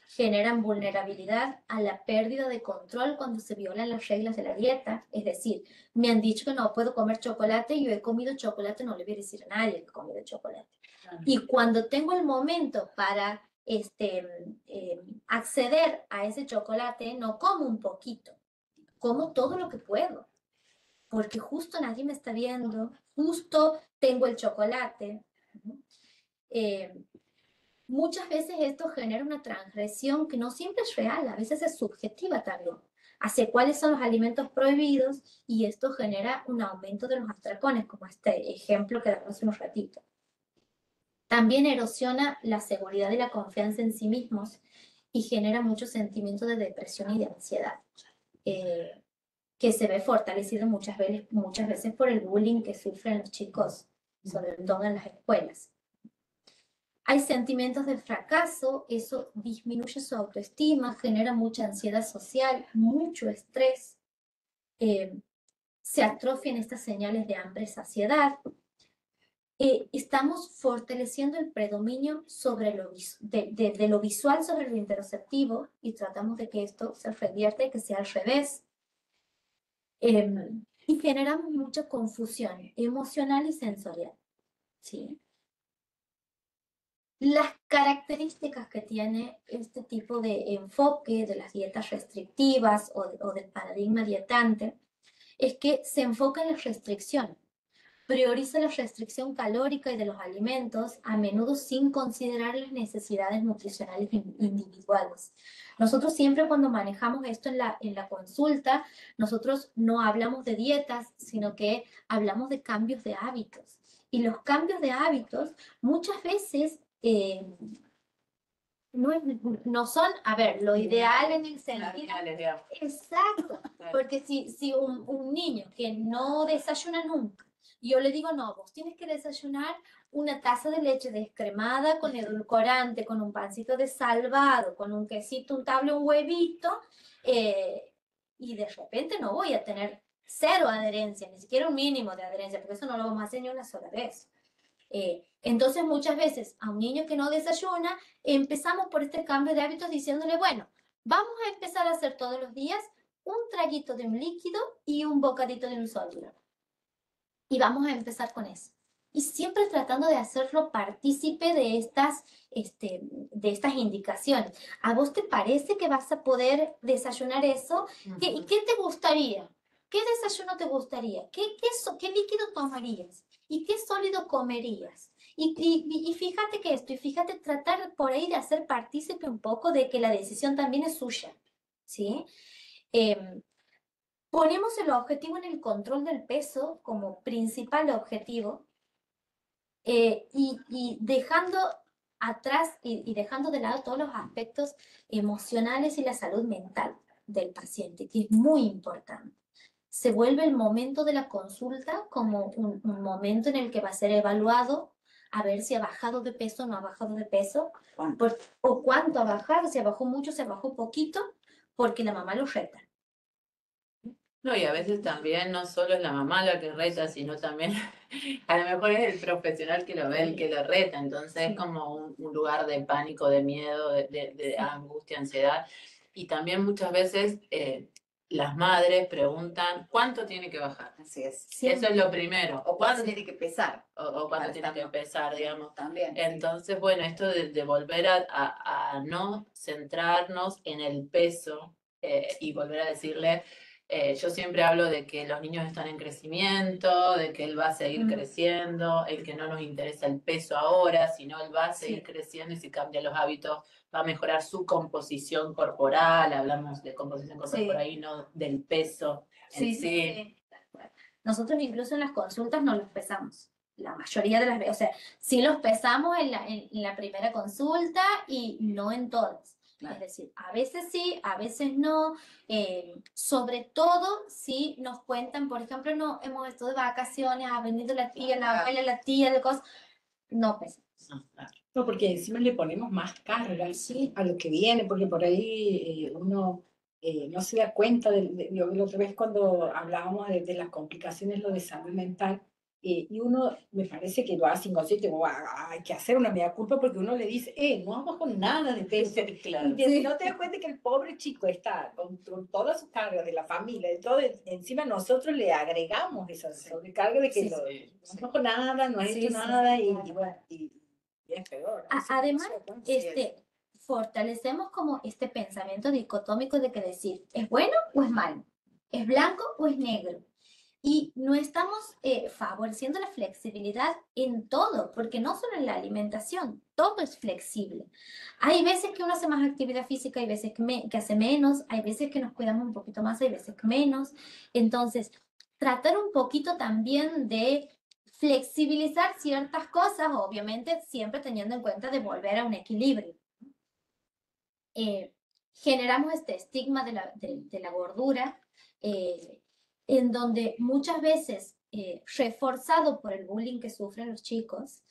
generan vulnerabilidad a la pérdida de control cuando se violan las reglas de la dieta. Es decir, me han dicho que no puedo comer chocolate y yo he comido chocolate, no le voy a decir a nadie que he comido chocolate. Y cuando tengo el momento para acceder a ese chocolate, no como un poquito, como todo lo que puedo, porque justo nadie me está viendo, justo tengo el chocolate. Muchas veces esto genera una transgresión que no siempre es real, a veces es subjetiva también, hacia cuáles son los alimentos prohibidos, y esto genera un aumento de los atracones, como este ejemplo que damos hace un ratito. También erosiona la seguridad y la confianza en sí mismos y genera mucho sentimiento de depresión y de ansiedad, que se ve fortalecido muchas veces por el bullying que sufren los chicos, sobre todo en las escuelas. Hay sentimientos de fracaso, eso disminuye su autoestima, genera mucha ansiedad social, mucho estrés, se atrofian estas señales de hambre y saciedad. Estamos fortaleciendo el predominio sobre de lo visual sobre lo interoceptivo y tratamos de que esto se revierta y que sea al revés. Y generamos mucha confusión emocional y sensorial. ¿Sí? Las características que tiene este tipo de enfoque de las dietas restrictivas o del paradigma dietante es que se enfoca en la restricción. Prioriza la restricción calórica y de los alimentos, a menudo sin considerar las necesidades nutricionales individuales. Nosotros siempre cuando manejamos esto en la consulta, nosotros no hablamos de dietas, sino que hablamos de cambios de hábitos. Y los cambios de hábitos muchas veces no son, a ver, lo ideal en el sentido... Exacto, porque si un niño que no desayuna nunca, yo le digo, no, vos tienes que desayunar una taza de leche descremada con edulcorante, con un pancito de salvado, con un quesito untable, un huevito, y de repente no voy a tener cero adherencia, ni siquiera un mínimo de adherencia, porque eso no lo vamos a hacer ni una sola vez. Entonces muchas veces a un niño que no desayuna, empezamos por este cambio de hábitos diciéndole, bueno, vamos a empezar a hacer todos los días un traguito de un líquido y un bocadito de un sólido. Y vamos a empezar con eso. Y siempre tratando de hacerlo partícipe de estas indicaciones. ¿A vos te parece que vas a poder desayunar eso? ¿Y qué te gustaría? ¿Qué desayuno te gustaría? ¿Qué líquido tomarías? ¿Y qué sólido comerías? Y fíjate que esto, y fíjate tratar por ahí de hacer partícipe un poco de que la decisión también es suya, ¿sí? Ponemos el objetivo en el control del peso como principal objetivo, y dejando atrás y dejando de lado todos los aspectos emocionales y la salud mental del paciente, que es muy importante. Se vuelve el momento de la consulta como un momento en el que va a ser evaluado a ver si ha bajado de peso o no ha bajado de peso, o cuánto ha bajado, si bajó mucho, si bajó poquito, porque la mamá lo reta.
No, y a veces también no solo es la mamá la que reta, sino también a lo mejor es el profesional que lo ve el que lo reta, entonces es como un lugar de pánico, de miedo, de angustia, ansiedad. Y también muchas veces las madres preguntan ¿cuánto tiene que bajar?
Así es.
Eso es lo primero.
O cuánto tiene que pesar.
O cuánto tiene que pesar, digamos.
También.
Entonces, bueno, esto de volver a no centrarnos en el peso y volver a decirle Yo siempre hablo de que los niños están en crecimiento, de que él va a seguir creciendo, el que no nos interesa el peso ahora, sino él va a seguir creciendo y si cambia los hábitos va a mejorar su composición corporal, hablamos de composición corporal y no del peso en sí.
Nosotros incluso en las consultas no los pesamos. La mayoría de las veces, o sea, sí los pesamos en la primera consulta y no en todas. Claro. Es decir, a veces sí, a veces no. Sobre todo si nos cuentan, por ejemplo, no hemos estado de vacaciones, ha venido la tía, la abuela, la tía, de cosas, no pesamos.
No, porque encima le ponemos más carga a lo que viene, porque por ahí uno no se da cuenta. La otra vez cuando hablábamos de las complicaciones, lo de salud mental, y uno me parece que lo hace inconsciente, hay que hacer una mea culpa porque uno le dice, no vamos con nada de peso. Claro. Y no te das cuenta que el pobre chico está con toda su carga de la familia, de todo, encima nosotros le agregamos esa sobrecarga de que no vamos con nada, no has hecho nada, y bueno, y es peor.
Además, fortalecemos como este pensamiento dicotómico de que decir, ¿es bueno o es malo? ¿Es blanco o es negro? Y no estamos favoreciendo la flexibilidad en todo, porque no solo en la alimentación, todo es flexible. Hay veces que uno hace más actividad física, hay veces que hace menos, hay veces que nos cuidamos un poquito más, hay veces que menos. Entonces, tratar un poquito también de flexibilizar ciertas cosas, obviamente siempre teniendo en cuenta de volver a un equilibrio. Generamos este estigma de la gordura, en donde muchas veces, reforzado por el bullying que sufren los chicos,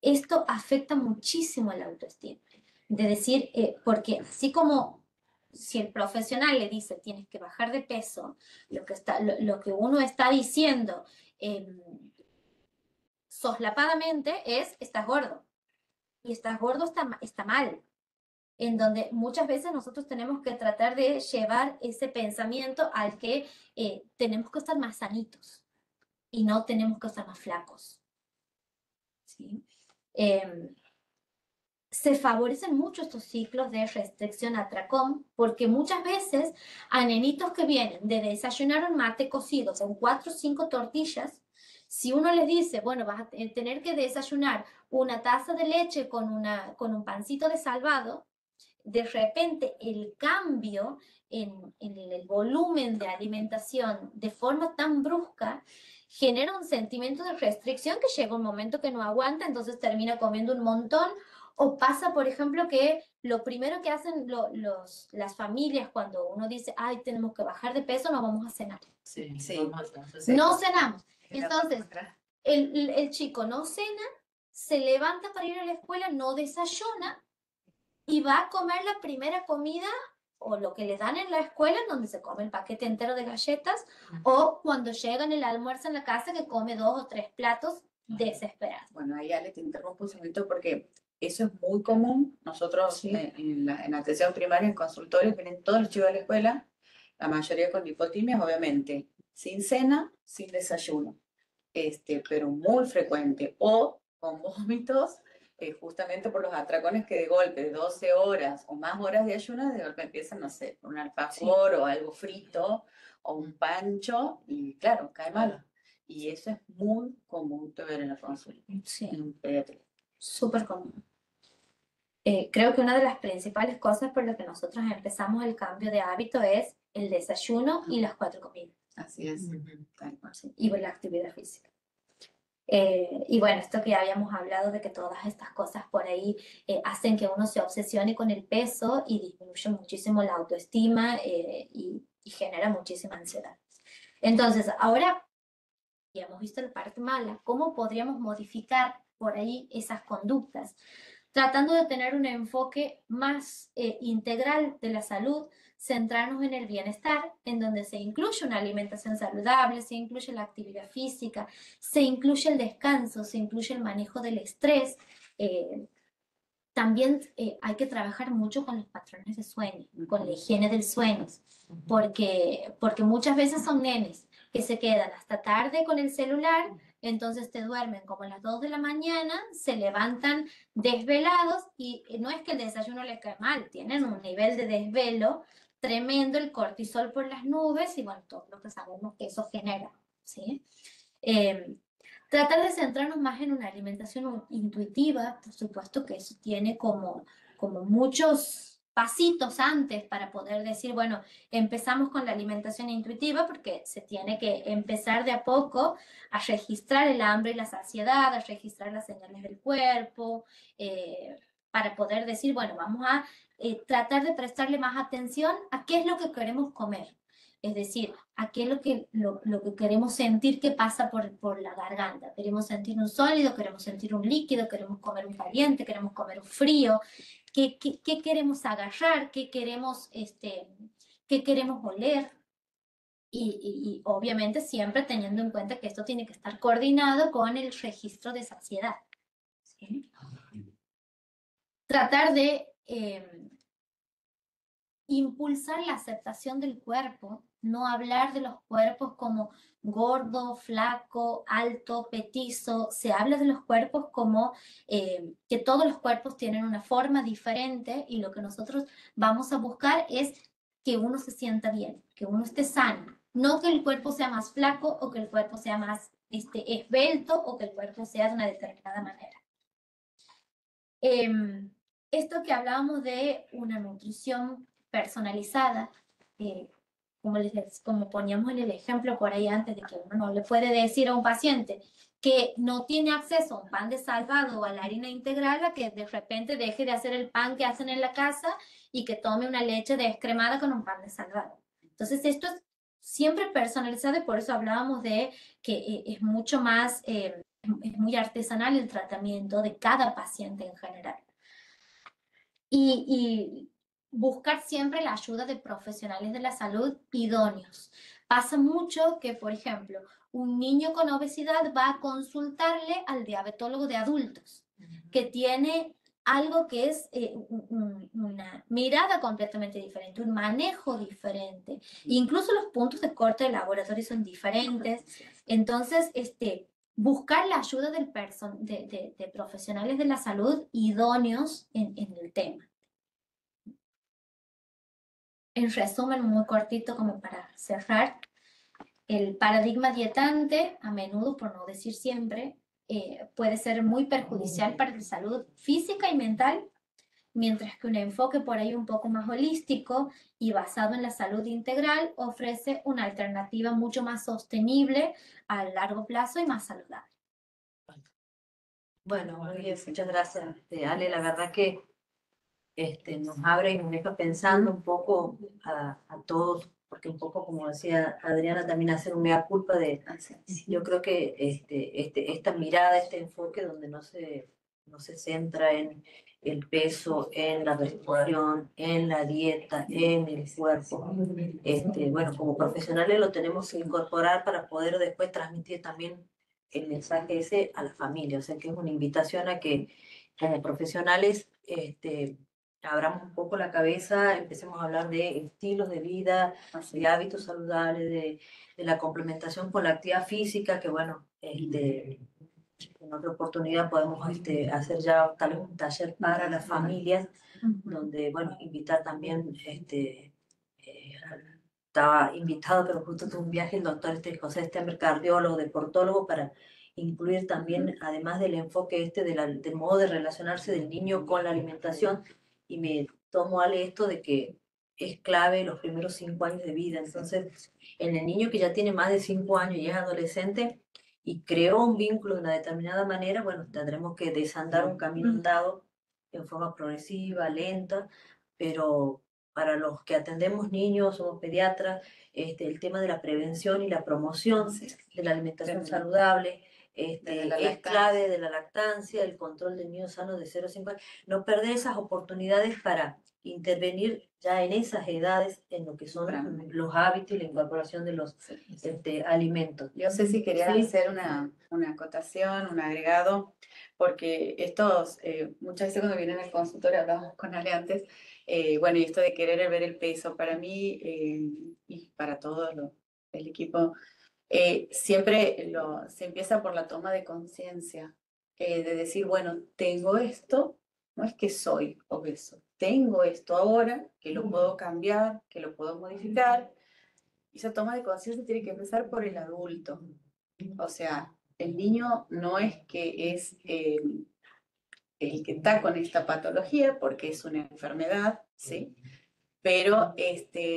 esto afecta muchísimo a la autoestima. De decir, porque así como si el profesional le dice tienes que bajar de peso, lo que uno está diciendo soslapadamente es estás gordo. Y estás gordo está mal. En donde muchas veces nosotros tenemos que tratar de llevar ese pensamiento al que tenemos que estar más sanitos y no tenemos que estar más flacos. ¿Sí? Se favorecen mucho estos ciclos de restricción atracón porque muchas veces a nenitos que vienen de desayunar un mate cocido con 4 o 5 tortillas, si uno les dice, bueno, vas a tener que desayunar una taza de leche con un pancito de salvado, de repente el cambio en el volumen de alimentación de forma tan brusca genera un sentimiento de restricción que llega un momento que no aguanta, entonces termina comiendo un montón. O pasa, por ejemplo, que lo primero que hacen las familias cuando uno dice, ay, tenemos que bajar de peso, no vamos a cenar.
Sí.
No cenamos. Entonces, el chico no cena, se levanta para ir a la escuela, no desayuna, y va a comer la primera comida o lo que le dan en la escuela, en donde se come el paquete entero de galletas, o cuando llega en el almuerzo en la casa que come 2 o 3 platos desesperados.
Bueno, ahí Ale te interrumpo un segundito porque eso es muy común. Nosotros en la atención primaria, en consultorios, vienen todos los chicos de la escuela, la mayoría con lipotimias, obviamente, sin cena, sin desayuno, pero muy frecuente, o con vómitos, justamente por los atracones que de golpe, de 12 horas o más horas de ayuno, de golpe empiezan, no sé, un alfajor o algo frito o un pancho, y claro, cae mal. Y eso es muy común de ver en la consulta.
Sí,
En
súper común. Creo que una de las principales cosas por las que nosotros empezamos el cambio de hábito es el desayuno y las 4 comidas.
Así es.
Y la actividad física. Y bueno, esto que ya habíamos hablado de que todas estas cosas por ahí hacen que uno se obsesione con el peso y disminuye muchísimo la autoestima y genera muchísima ansiedad. Entonces, ahora ya hemos visto la parte mala, ¿cómo podríamos modificar por ahí esas conductas? Tratando de tener un enfoque más integral de la salud, centrarnos en el bienestar, en donde se incluye una alimentación saludable, se incluye la actividad física, se incluye el descanso, se incluye el manejo del estrés. También hay que trabajar mucho con los patrones de sueño, con la higiene del sueño, porque muchas veces son nenes que se quedan hasta tarde con el celular, entonces te duermen como a las 2 de la mañana, se levantan desvelados y no es que el desayuno les cae mal, tienen un nivel de desvelo tremendo el cortisol por las nubes y bueno, todo lo que sabemos que eso genera, ¿sí? Tratar de centrarnos más en una alimentación intuitiva, por supuesto que eso tiene como muchos pasitos antes para poder decir, bueno, empezamos con la alimentación intuitiva porque se tiene que empezar de a poco a registrar el hambre y la saciedad, a registrar las señales del cuerpo, para poder decir, bueno, vamos a tratar de prestarle más atención a qué es lo que queremos comer. Es decir, a qué es lo que queremos sentir que pasa por la garganta. Queremos sentir un sólido, queremos sentir un líquido, queremos comer un caliente, queremos comer un frío. ¿Qué queremos agarrar? ¿Qué queremos oler? Y obviamente siempre teniendo en cuenta que esto tiene que estar coordinado con el registro de saciedad, ¿sí? Tratar de impulsar la aceptación del cuerpo, no hablar de los cuerpos como gordo, flaco, alto, petizo, se habla de los cuerpos como que todos los cuerpos tienen una forma diferente y lo que nosotros vamos a buscar es que uno se sienta bien, que uno esté sano, no que el cuerpo sea más flaco o que el cuerpo sea más esbelto o que el cuerpo sea de una determinada manera. Esto que hablábamos de una nutrición personalizada, como poníamos en el ejemplo por ahí antes, de que uno no le puede decir a un paciente que no tiene acceso a un pan de salvado o a la harina integral, a que de repente deje de hacer el pan que hacen en la casa y que tome una leche descremada con un pan de salvado. Entonces esto es siempre personalizado y por eso hablábamos de que es mucho más, es muy artesanal el tratamiento de cada paciente en general. Y buscar siempre la ayuda de profesionales de la salud idóneos. Pasa mucho que, por ejemplo, un niño con obesidad va a consultarle al diabetólogo de adultos, que tiene algo que es una mirada completamente diferente, un manejo diferente. Incluso los puntos de corte de laboratorio son diferentes. Entonces, buscar la ayuda de profesionales de la salud idóneos en el tema. En resumen, muy cortito como para cerrar, el paradigma dietante, a menudo, por no decir siempre, puede ser muy perjudicial para la salud física y mental, mientras que un enfoque por ahí un poco más holístico y basado en la salud integral ofrece una alternativa mucho más sostenible a largo plazo y más saludable.
Bueno, muy bien, muchas gracias, Ale. La verdad que nos abre y nos deja pensando un poco a todos, porque un poco, como decía Adriana, también hacer un mea culpa de, yo creo que esta mirada, este enfoque donde no se centra en el peso, en la respiración, en la dieta, en el cuerpo. Bueno, como profesionales lo tenemos que incorporar para poder después transmitir también el mensaje ese a la familia. O sea que es una invitación a que como profesionales abramos un poco la cabeza, empecemos a hablar de estilos de vida, de hábitos saludables, de la complementación con la actividad física, que bueno, en otra oportunidad podemos hacer ya tal vez un taller para las familias, donde, bueno, invitar también, estaba invitado, pero justo tuvo un viaje el doctor José Stemmer, cardiólogo, deportólogo, para incluir también, además del enfoque del modo de relacionarse del niño con la alimentación, y me tomo esto de que es clave los primeros 5 años de vida. Entonces, en el niño que ya tiene más de 5 años y es adolescente y creó un vínculo de una determinada manera, bueno, tendremos que desandar un camino andado en forma progresiva, lenta, pero para los que atendemos niños, somos pediatras, el tema de la prevención y la promoción de la alimentación saludable, es clave, de la lactancia, el control del niño sano de 0 a 5 años, no perder esas oportunidades para intervenir ya en esas edades en lo que son los hábitos y la incorporación de los alimentos.
Yo sé si quería hacer una acotación, un agregado, porque muchas veces cuando vienen al consultorio, hablamos con Ale antes, bueno, y esto de querer ver el peso, para mí y para todo el equipo, siempre se empieza por la toma de conciencia, de decir, bueno, tengo esto, no es que soy obeso, tengo esto ahora, que lo puedo cambiar, que lo puedo modificar. Y esa toma de conciencia tiene que empezar por el adulto. O sea, el niño no es que es el que está con esta patología, porque es una enfermedad, ¿sí? Pero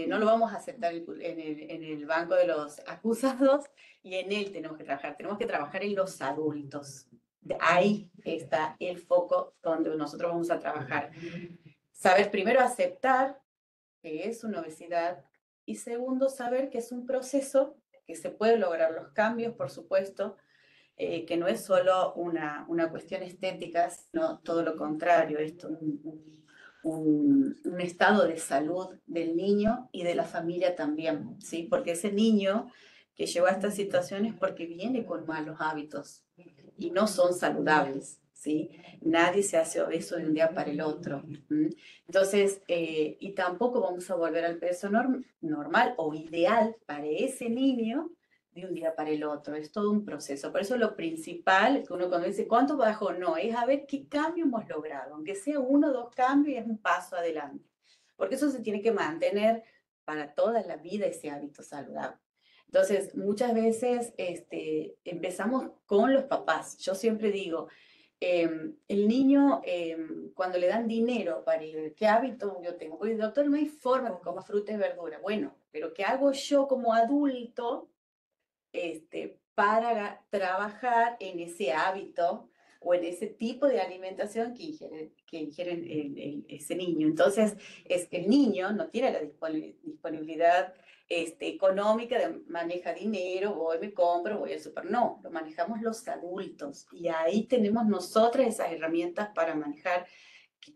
no lo vamos a aceptar en el banco de los acusados y en él tenemos que trabajar en los adultos. Ahí está el foco donde nosotros vamos a trabajar. Saber primero aceptar que es una obesidad y segundo saber que es un proceso, que se puede lograr los cambios, por supuesto, que no es solo una cuestión estética, sino todo lo contrario, esto un estado de salud del niño y de la familia también, ¿sí? Porque ese niño que llegó a estas situaciones porque viene con malos hábitos y no son saludables, ¿sí? Nadie se hace obeso de un día para el otro. Entonces, y tampoco vamos a volver al peso normal o ideal para ese niño de un día para el otro, es todo un proceso. Por eso lo principal, que uno cuando dice cuánto bajó, no, es a ver qué cambio hemos logrado, aunque sea 1 o 2 cambios, es un paso adelante, porque eso se tiene que mantener para toda la vida, ese hábito saludable. Entonces, muchas veces empezamos con los papás. Yo siempre digo, el niño, cuando le dan dinero para ir, ¿qué hábito yo tengo? Pues, doctor, no hay forma que coma fruta y verdura. Bueno, pero ¿qué hago yo como adulto para trabajar en ese hábito o en ese tipo de alimentación que ingieren ese niño? Entonces, es que el niño no tiene la disponibilidad económica de manejar dinero, voy, me compro, voy al súper. No, lo manejamos los adultos y ahí tenemos nosotras esas herramientas para manejar,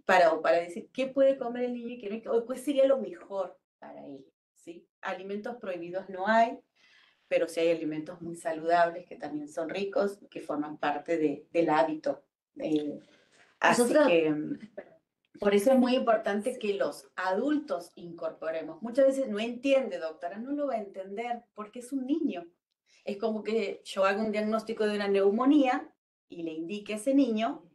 para decir qué puede comer el niño y qué no, pues sería lo mejor para él, ¿sí? Alimentos prohibidos no hay, pero sí hay alimentos muy saludables que también son ricos, que forman parte del hábito. Así
Nosotros-
que por eso es muy importante que los adultos incorporemos. Muchas veces no entiende, doctora, no lo va a entender porque es un niño. Es como que yo hago un diagnóstico de una neumonía y le indique a ese niño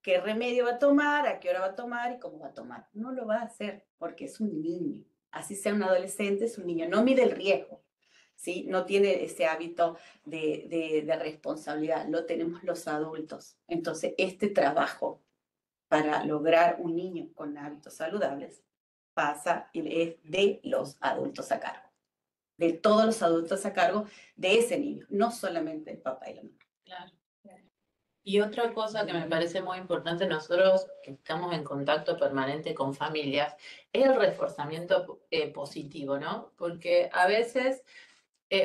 qué remedio va a tomar, a qué hora va a tomar y cómo va a tomar. No lo va a hacer porque es un niño. Así sea un adolescente, es un niño. No mide el riesgo. ¿Sí? No tiene ese hábito de responsabilidad, lo tenemos los adultos. Entonces, este trabajo para lograr un niño con hábitos saludables pasa y es de los adultos a cargo, de todos los adultos a cargo de ese niño, no solamente el papá y la mamá.
Claro. Y otra cosa que me parece muy importante, nosotros que estamos en contacto permanente con familias, es el reforzamiento positivo, ¿no? Porque a veces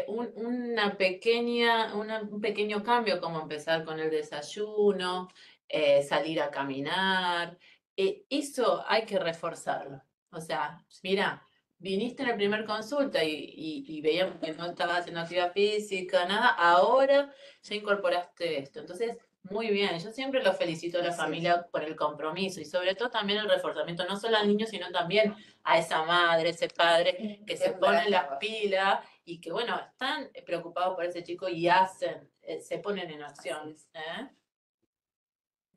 un pequeño cambio, como empezar con el desayuno, salir a caminar, eso hay que reforzarlo. O sea, mira, viniste en la primer consulta y veíamos que no estabas haciendo actividad física, nada, ahora ya incorporaste esto. Entonces, muy bien, yo siempre lo felicito a la familia por el compromiso y sobre todo también el reforzamiento, no solo al niño, sino también a esa madre, ese padre que se pone las pilas y que, bueno, están preocupados por ese chico y hacen, se ponen en acción.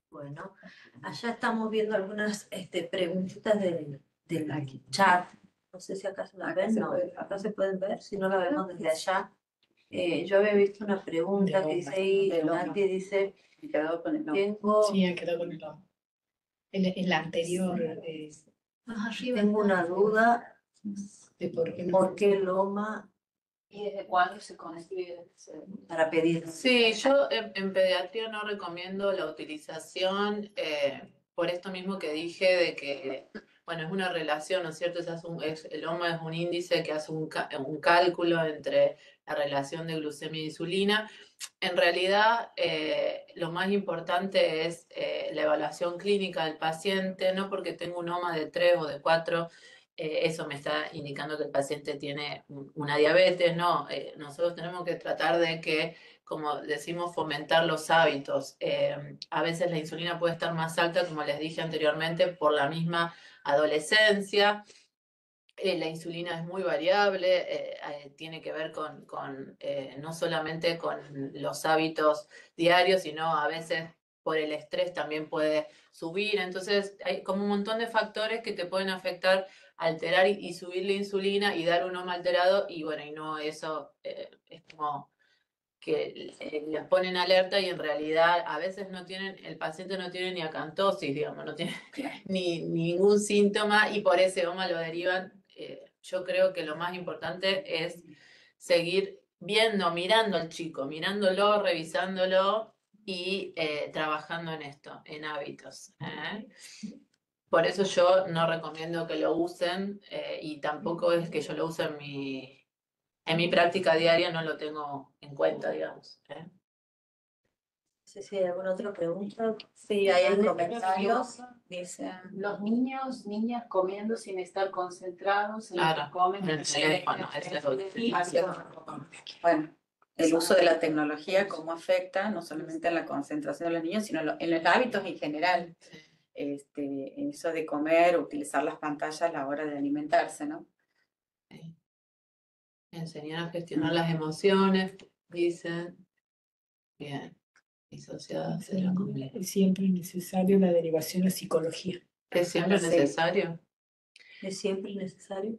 Bueno, allá estamos viendo algunas preguntitas del chat. No sé si acá se las ven, no, acá se pueden ver, si no la vemos desde allá. Yo había visto una pregunta que dice ahí, Nati dice, tengo,
Sí, ha quedado con el ojo. En la anterior,
tengo una duda,
de por qué no.
¿por qué Loma
¿Y desde cuándo se consigue?
para pedir?
Sí, yo en pediatría no recomiendo la utilización por esto mismo que dije de que, bueno, es una relación, ¿no es cierto? El OMA es un índice que hace un cálculo entre la relación de glucemia e insulina. En realidad, lo más importante es la evaluación clínica del paciente, no porque tengo un OMA de 3 o de 4, eso me está indicando que el paciente tiene una diabetes, no, nosotros tenemos que tratar de que, como decimos, fomentar los hábitos. A veces la insulina puede estar más alta, como les dije anteriormente, por la misma adolescencia. La insulina es muy variable, tiene que ver con no solamente con los hábitos diarios, sino a veces por el estrés también puede subir. Entonces hay como un montón de factores que te pueden afectar, alterar y subir la insulina y dar un homa alterado, y bueno, y no, eso es como que les ponen alerta y en realidad a veces no tienen, el paciente no tiene ni acantosis, digamos, no tiene ni ningún síntoma y por ese homa lo derivan. Yo creo que lo más importante es seguir viendo, mirando al chico, mirándolo, revisándolo y trabajando en esto, en hábitos. Por eso yo no recomiendo que lo usen y tampoco es que yo lo use en mi práctica diaria, no lo tengo en cuenta, digamos.
No sé si hay alguna otra pregunta.
Sí, ahí hay comentarios. Dicen, los niños, niñas comiendo sin estar concentrados en lo
Claro,
que comen.
en el teléfono, eso es lo que...
Bueno, el uso de la tecnología, cómo afecta no solamente en la concentración de los niños, sino en los hábitos en general. Eso de comer, utilizar las pantallas a la hora de alimentarse, ¿no?
Sí. Enseñar a gestionar las emociones, dicen. Bien. Disociadas de la comida.
Es siempre necesario la derivación a psicología.
¿Es siempre
Sí.
necesario?
¿Es siempre necesario?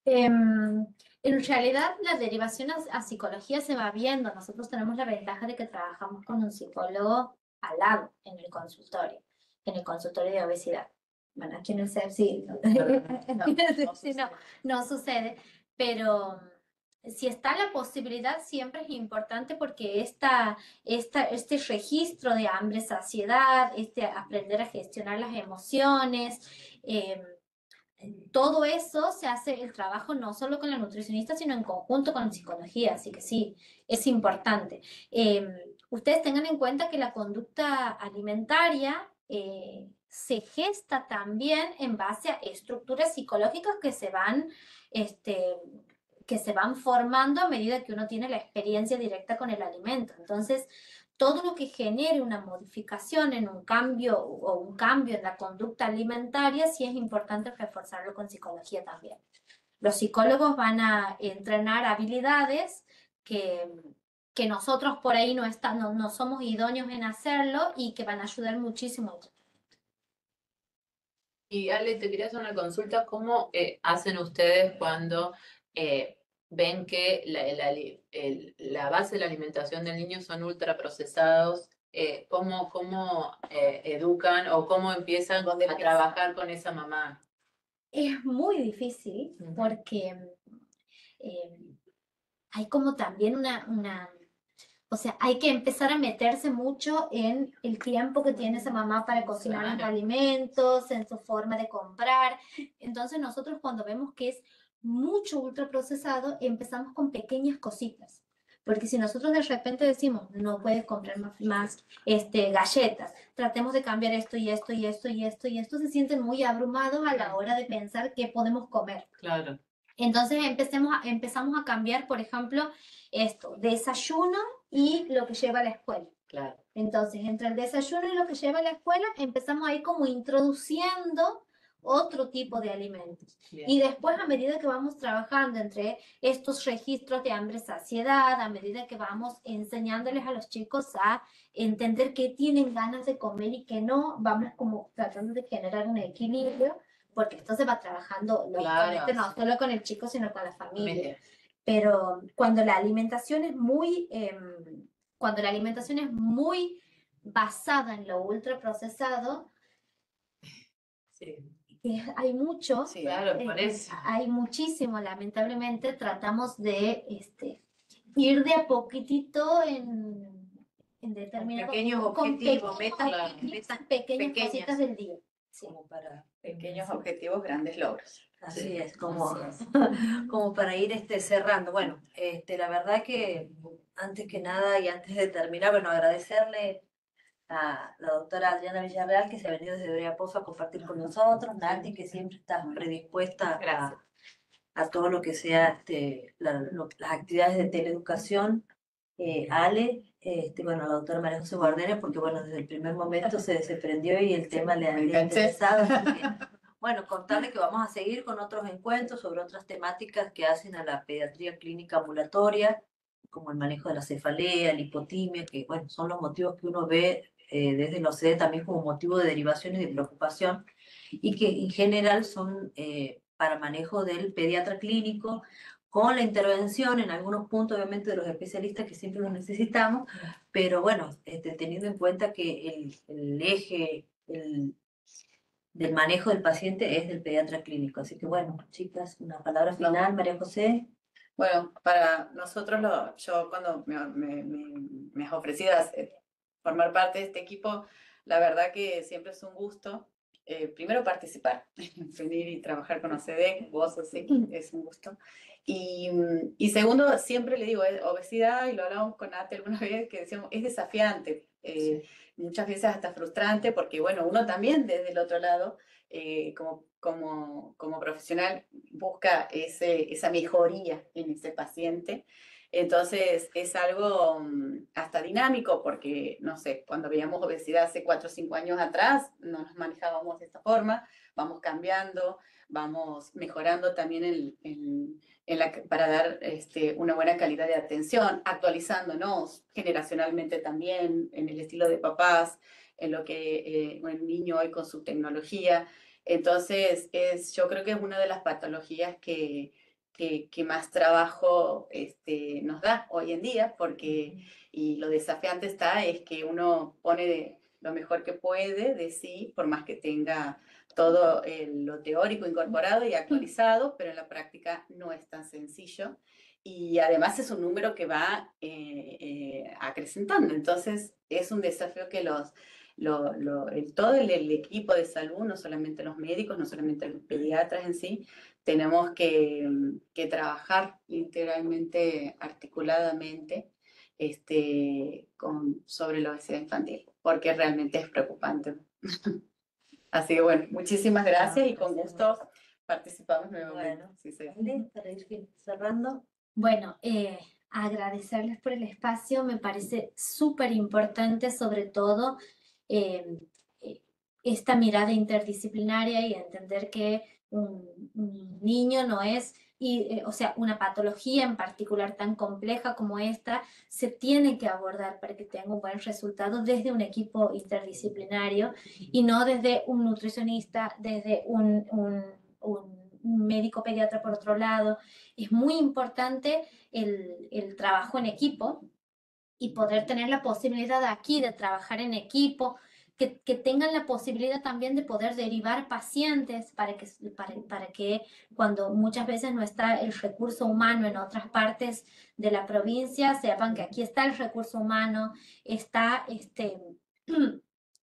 En realidad, la derivación a psicología se va viendo. Nosotros tenemos la ventaja de que trabajamos con un psicólogo al lado en el consultorio de obesidad. Bueno, aquí en el CEP sí, no sucede, pero si está la posibilidad, siempre es importante porque este registro de hambre, saciedad, aprender a gestionar las emociones, todo eso se hace el trabajo no solo con la nutricionista, sino en conjunto con la psicología, así que sí, es importante. Ustedes tengan en cuenta que la conducta alimentaria se gesta también en base a estructuras psicológicas que se van formando a medida que uno tiene la experiencia directa con el alimento. Entonces, todo lo que genere una modificación en un cambio en la conducta alimentaria, sí es importante reforzarlo con psicología también. Los psicólogos van a entrenar habilidades que nosotros por ahí no somos idóneos en hacerlo y que van a ayudar muchísimo.
Y Ale, te quería hacer una consulta. ¿Cómo hacen ustedes cuando ven que la base de la alimentación del niño son ultraprocesados? ¿Cómo educan o cómo empiezan a trabajar con esa mamá?
Es muy difícil porque hay como también o sea, hay que empezar a meterse mucho en el tiempo que tiene esa mamá para cocinar los alimentos, en su forma de comprar. Entonces nosotros cuando vemos que es mucho ultraprocesado, empezamos con pequeñas cositas. Porque si nosotros de repente decimos, no puedes comprar más galletas, tratemos de cambiar esto y esto y esto y esto y esto, se sienten muy abrumados a la hora de pensar qué podemos comer.
Claro.
Entonces empezamos a cambiar, por ejemplo, desayuno y lo que lleva a la escuela.
Claro.
Entonces, entre el desayuno y lo que lleva a la escuela, empezamos a ir como introduciendo otro tipo de alimentos.
Bien.
Y después, a medida que vamos trabajando entre estos registros de hambre, saciedad, a medida que vamos enseñándoles a los chicos a entender qué tienen ganas de comer y qué no, vamos como tratando de generar un equilibrio, porque esto se va trabajando, lógicamente, no solo con el chico, sino con la familia. Pero cuando la alimentación es muy basada en lo ultraprocesado,
Sí.
hay mucho,
Sí,
claro, por eso.
hay muchísimo, lamentablemente tratamos de ir de a poquitito en determinados
Pequeños objetivos, metas
pequeñas cositas del día. Sí.
Como para
pequeños objetivos, grandes logros.
Así es, como para ir cerrando. Bueno, la verdad que antes que nada y antes de terminar, bueno, agradecerle a la doctora Adriana Villarreal que se ha venido desde Oreaposo a compartir con nosotros, Nati, que siempre está predispuesta a todo lo que sea las actividades de teleeducación, Ale, bueno, la doctora María José Guardenes, porque bueno, desde el primer momento se prendió y el tema le ha interesado. Bueno, contarle que vamos a seguir con otros encuentros sobre otras temáticas que hacen a la pediatría clínica ambulatoria, como el manejo de la cefalea, la hipotimia, que bueno, son los motivos que uno ve desde la OCDE también como motivo de derivación y de preocupación, y que en general son para manejo del pediatra clínico, con la intervención en algunos puntos, obviamente, de los especialistas que siempre los necesitamos, pero bueno, teniendo en cuenta que el eje del manejo del paciente es del pediatra clínico. Así que bueno, chicas, una palabra final, María José.
Bueno, para nosotros, yo cuando me has ofrecido formar parte de este equipo, la verdad que siempre es un gusto. Primero participar, venir y trabajar con OCDE, vos así, es un gusto. Y segundo, siempre le digo, obesidad, y lo hablamos con Ate alguna vez, que decíamos, es desafiante, muchas veces hasta frustrante, porque bueno, uno también desde el otro lado, como profesional, busca esa mejoría en ese paciente. Entonces es algo hasta dinámico porque, no sé, cuando veíamos obesidad hace 4 o 5 años atrás, no nos manejábamos de esta forma, vamos cambiando, vamos mejorando también para dar una buena calidad de atención, actualizándonos generacionalmente también en el estilo de papás, en lo que el niño hoy con su tecnología. Entonces, yo creo que es una de las patologías que más trabajo nos da hoy en día, porque, y lo desafiante es que uno pone lo mejor que puede de sí, por más que tenga todo lo teórico incorporado y actualizado, pero en la práctica no es tan sencillo. Y además es un número que va acrecentando, entonces es un desafío que todo el equipo de salud, no solamente los médicos, no solamente los pediatras en sí, tenemos que trabajar integralmente, articuladamente, sobre la obesidad infantil, porque realmente es preocupante. Así que bueno, muchísimas gracias y con gusto participamos nuevamente.
Bueno,
Sí, sí.
para ir cerrando.
Bueno, agradecerles por el espacio, me parece súper importante, sobre todo eh, esta mirada interdisciplinaria y entender que un niño no es, o sea, una patología en particular tan compleja como esta, se tiene que abordar para que tenga un buen resultado desde un equipo interdisciplinario y no desde un nutricionista, desde un médico pediatra por otro lado. Es muy importante el trabajo en equipo y poder tener la posibilidad aquí de trabajar en equipo, que tengan la posibilidad también de poder derivar pacientes para que cuando muchas veces no está el recurso humano en otras partes de la provincia, sepan que aquí está el recurso humano, está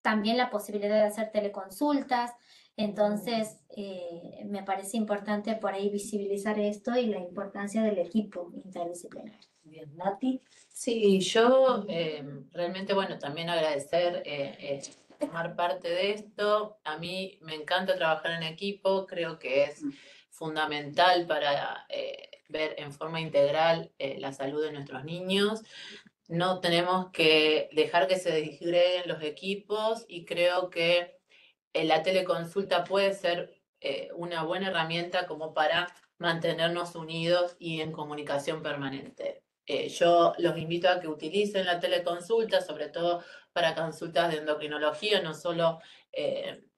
también la posibilidad de hacer teleconsultas. Entonces, me parece importante por ahí visibilizar esto y la importancia del equipo interdisciplinario.
Bien, Nati.
Sí, yo realmente, bueno, también agradecer formar parte de esto. A mí me encanta trabajar en equipo, creo que es fundamental para ver en forma integral la salud de nuestros niños. No tenemos que dejar que se disgreguen los equipos y creo que la teleconsulta puede ser una buena herramienta como para mantenernos unidos y en comunicación permanente. Yo los invito a que utilicen la teleconsulta, sobre todo para consultas de endocrinología, no solo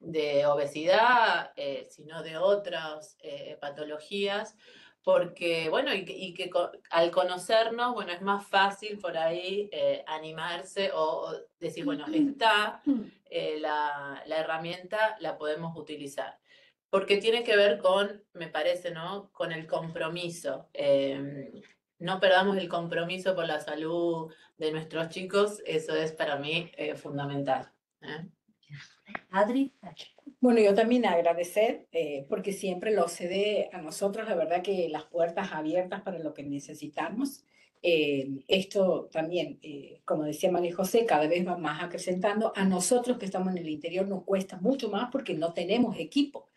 de obesidad, sino de otras patologías, porque, bueno, y que al conocernos, bueno, es más fácil por ahí animarse o decir, bueno, está la herramienta, la podemos utilizar. Porque tiene que ver con, me parece, ¿no? Con el compromiso. No perdamos el compromiso por la salud de nuestros chicos, eso es para mí fundamental.
Adri.
Bueno, yo también agradecer, porque siempre lo cede a nosotros, la verdad que las puertas abiertas para lo que necesitamos. Esto también, como decía María José, cada vez va más acrecentando. A nosotros que estamos en el interior nos cuesta mucho más porque no tenemos equipo.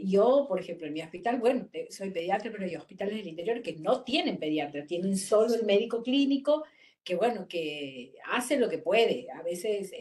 Yo, por ejemplo, en mi hospital, bueno, soy pediatra, pero hay hospitales del interior que no tienen pediatra, tienen solo el médico clínico, que bueno, que hace lo que puede. A veces,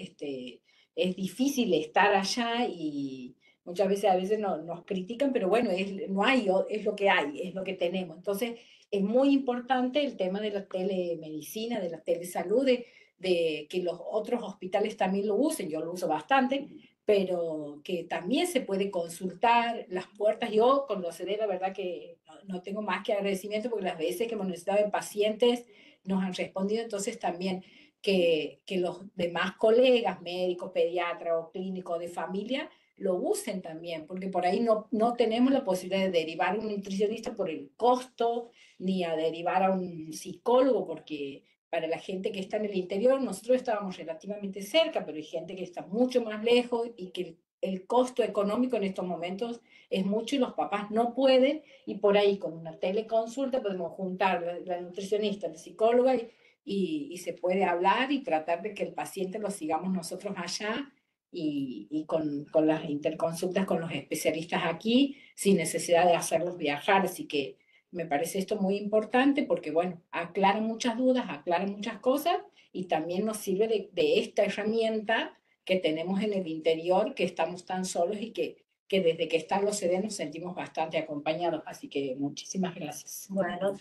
es difícil estar allá y muchas veces nos critican, pero bueno, no hay, es lo que hay, es lo que tenemos. Entonces, es muy importante el tema de la telemedicina, de la telesalud, de que los otros hospitales también lo usen, yo lo uso bastante, pero que también se puede consultar las puertas. Yo con los CD, la verdad que no tengo más que agradecimiento porque las veces que hemos necesitado de pacientes nos han respondido, entonces también que los demás colegas, médicos, pediatras o clínicos de familia, lo usen también, porque por ahí no tenemos la posibilidad de derivar a un nutricionista por el costo, ni a derivar a un psicólogo, porque para la gente que está en el interior, nosotros estábamos relativamente cerca, pero hay gente que está mucho más lejos y que el costo económico en estos momentos es mucho y los papás no pueden, y por ahí con una teleconsulta podemos juntar la nutricionista, la psicóloga y se puede hablar y tratar de que el paciente lo sigamos nosotros allá y con las interconsultas con los especialistas aquí sin necesidad de hacerlos viajar. Así que me parece esto muy importante porque, bueno, aclara muchas dudas, aclara muchas cosas y también nos sirve de esta herramienta que tenemos en el interior, que estamos tan solos y que desde que están los CD nos sentimos bastante acompañados. Así que muchísimas gracias.
Bueno,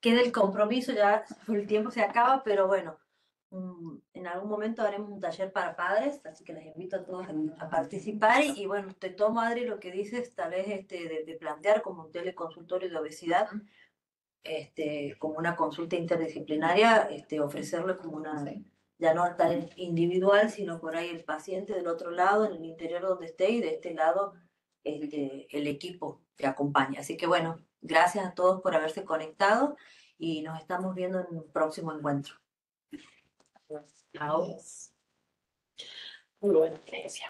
queda el compromiso, ya el tiempo se acaba, pero bueno, en algún momento haremos un taller para padres, así que les invito a todos a participar. Y bueno, te tomo, Adri, lo que dices, tal vez de plantear como un teleconsultorio de obesidad, como una consulta interdisciplinaria, ofrecerle como una, ya no tan individual, sino por ahí el paciente del otro lado, en el interior donde esté, y de este lado el equipo que acompaña. Así que bueno, gracias a todos por haberse conectado y nos estamos viendo en un próximo encuentro.
Chao. Muy bueno, Grecia.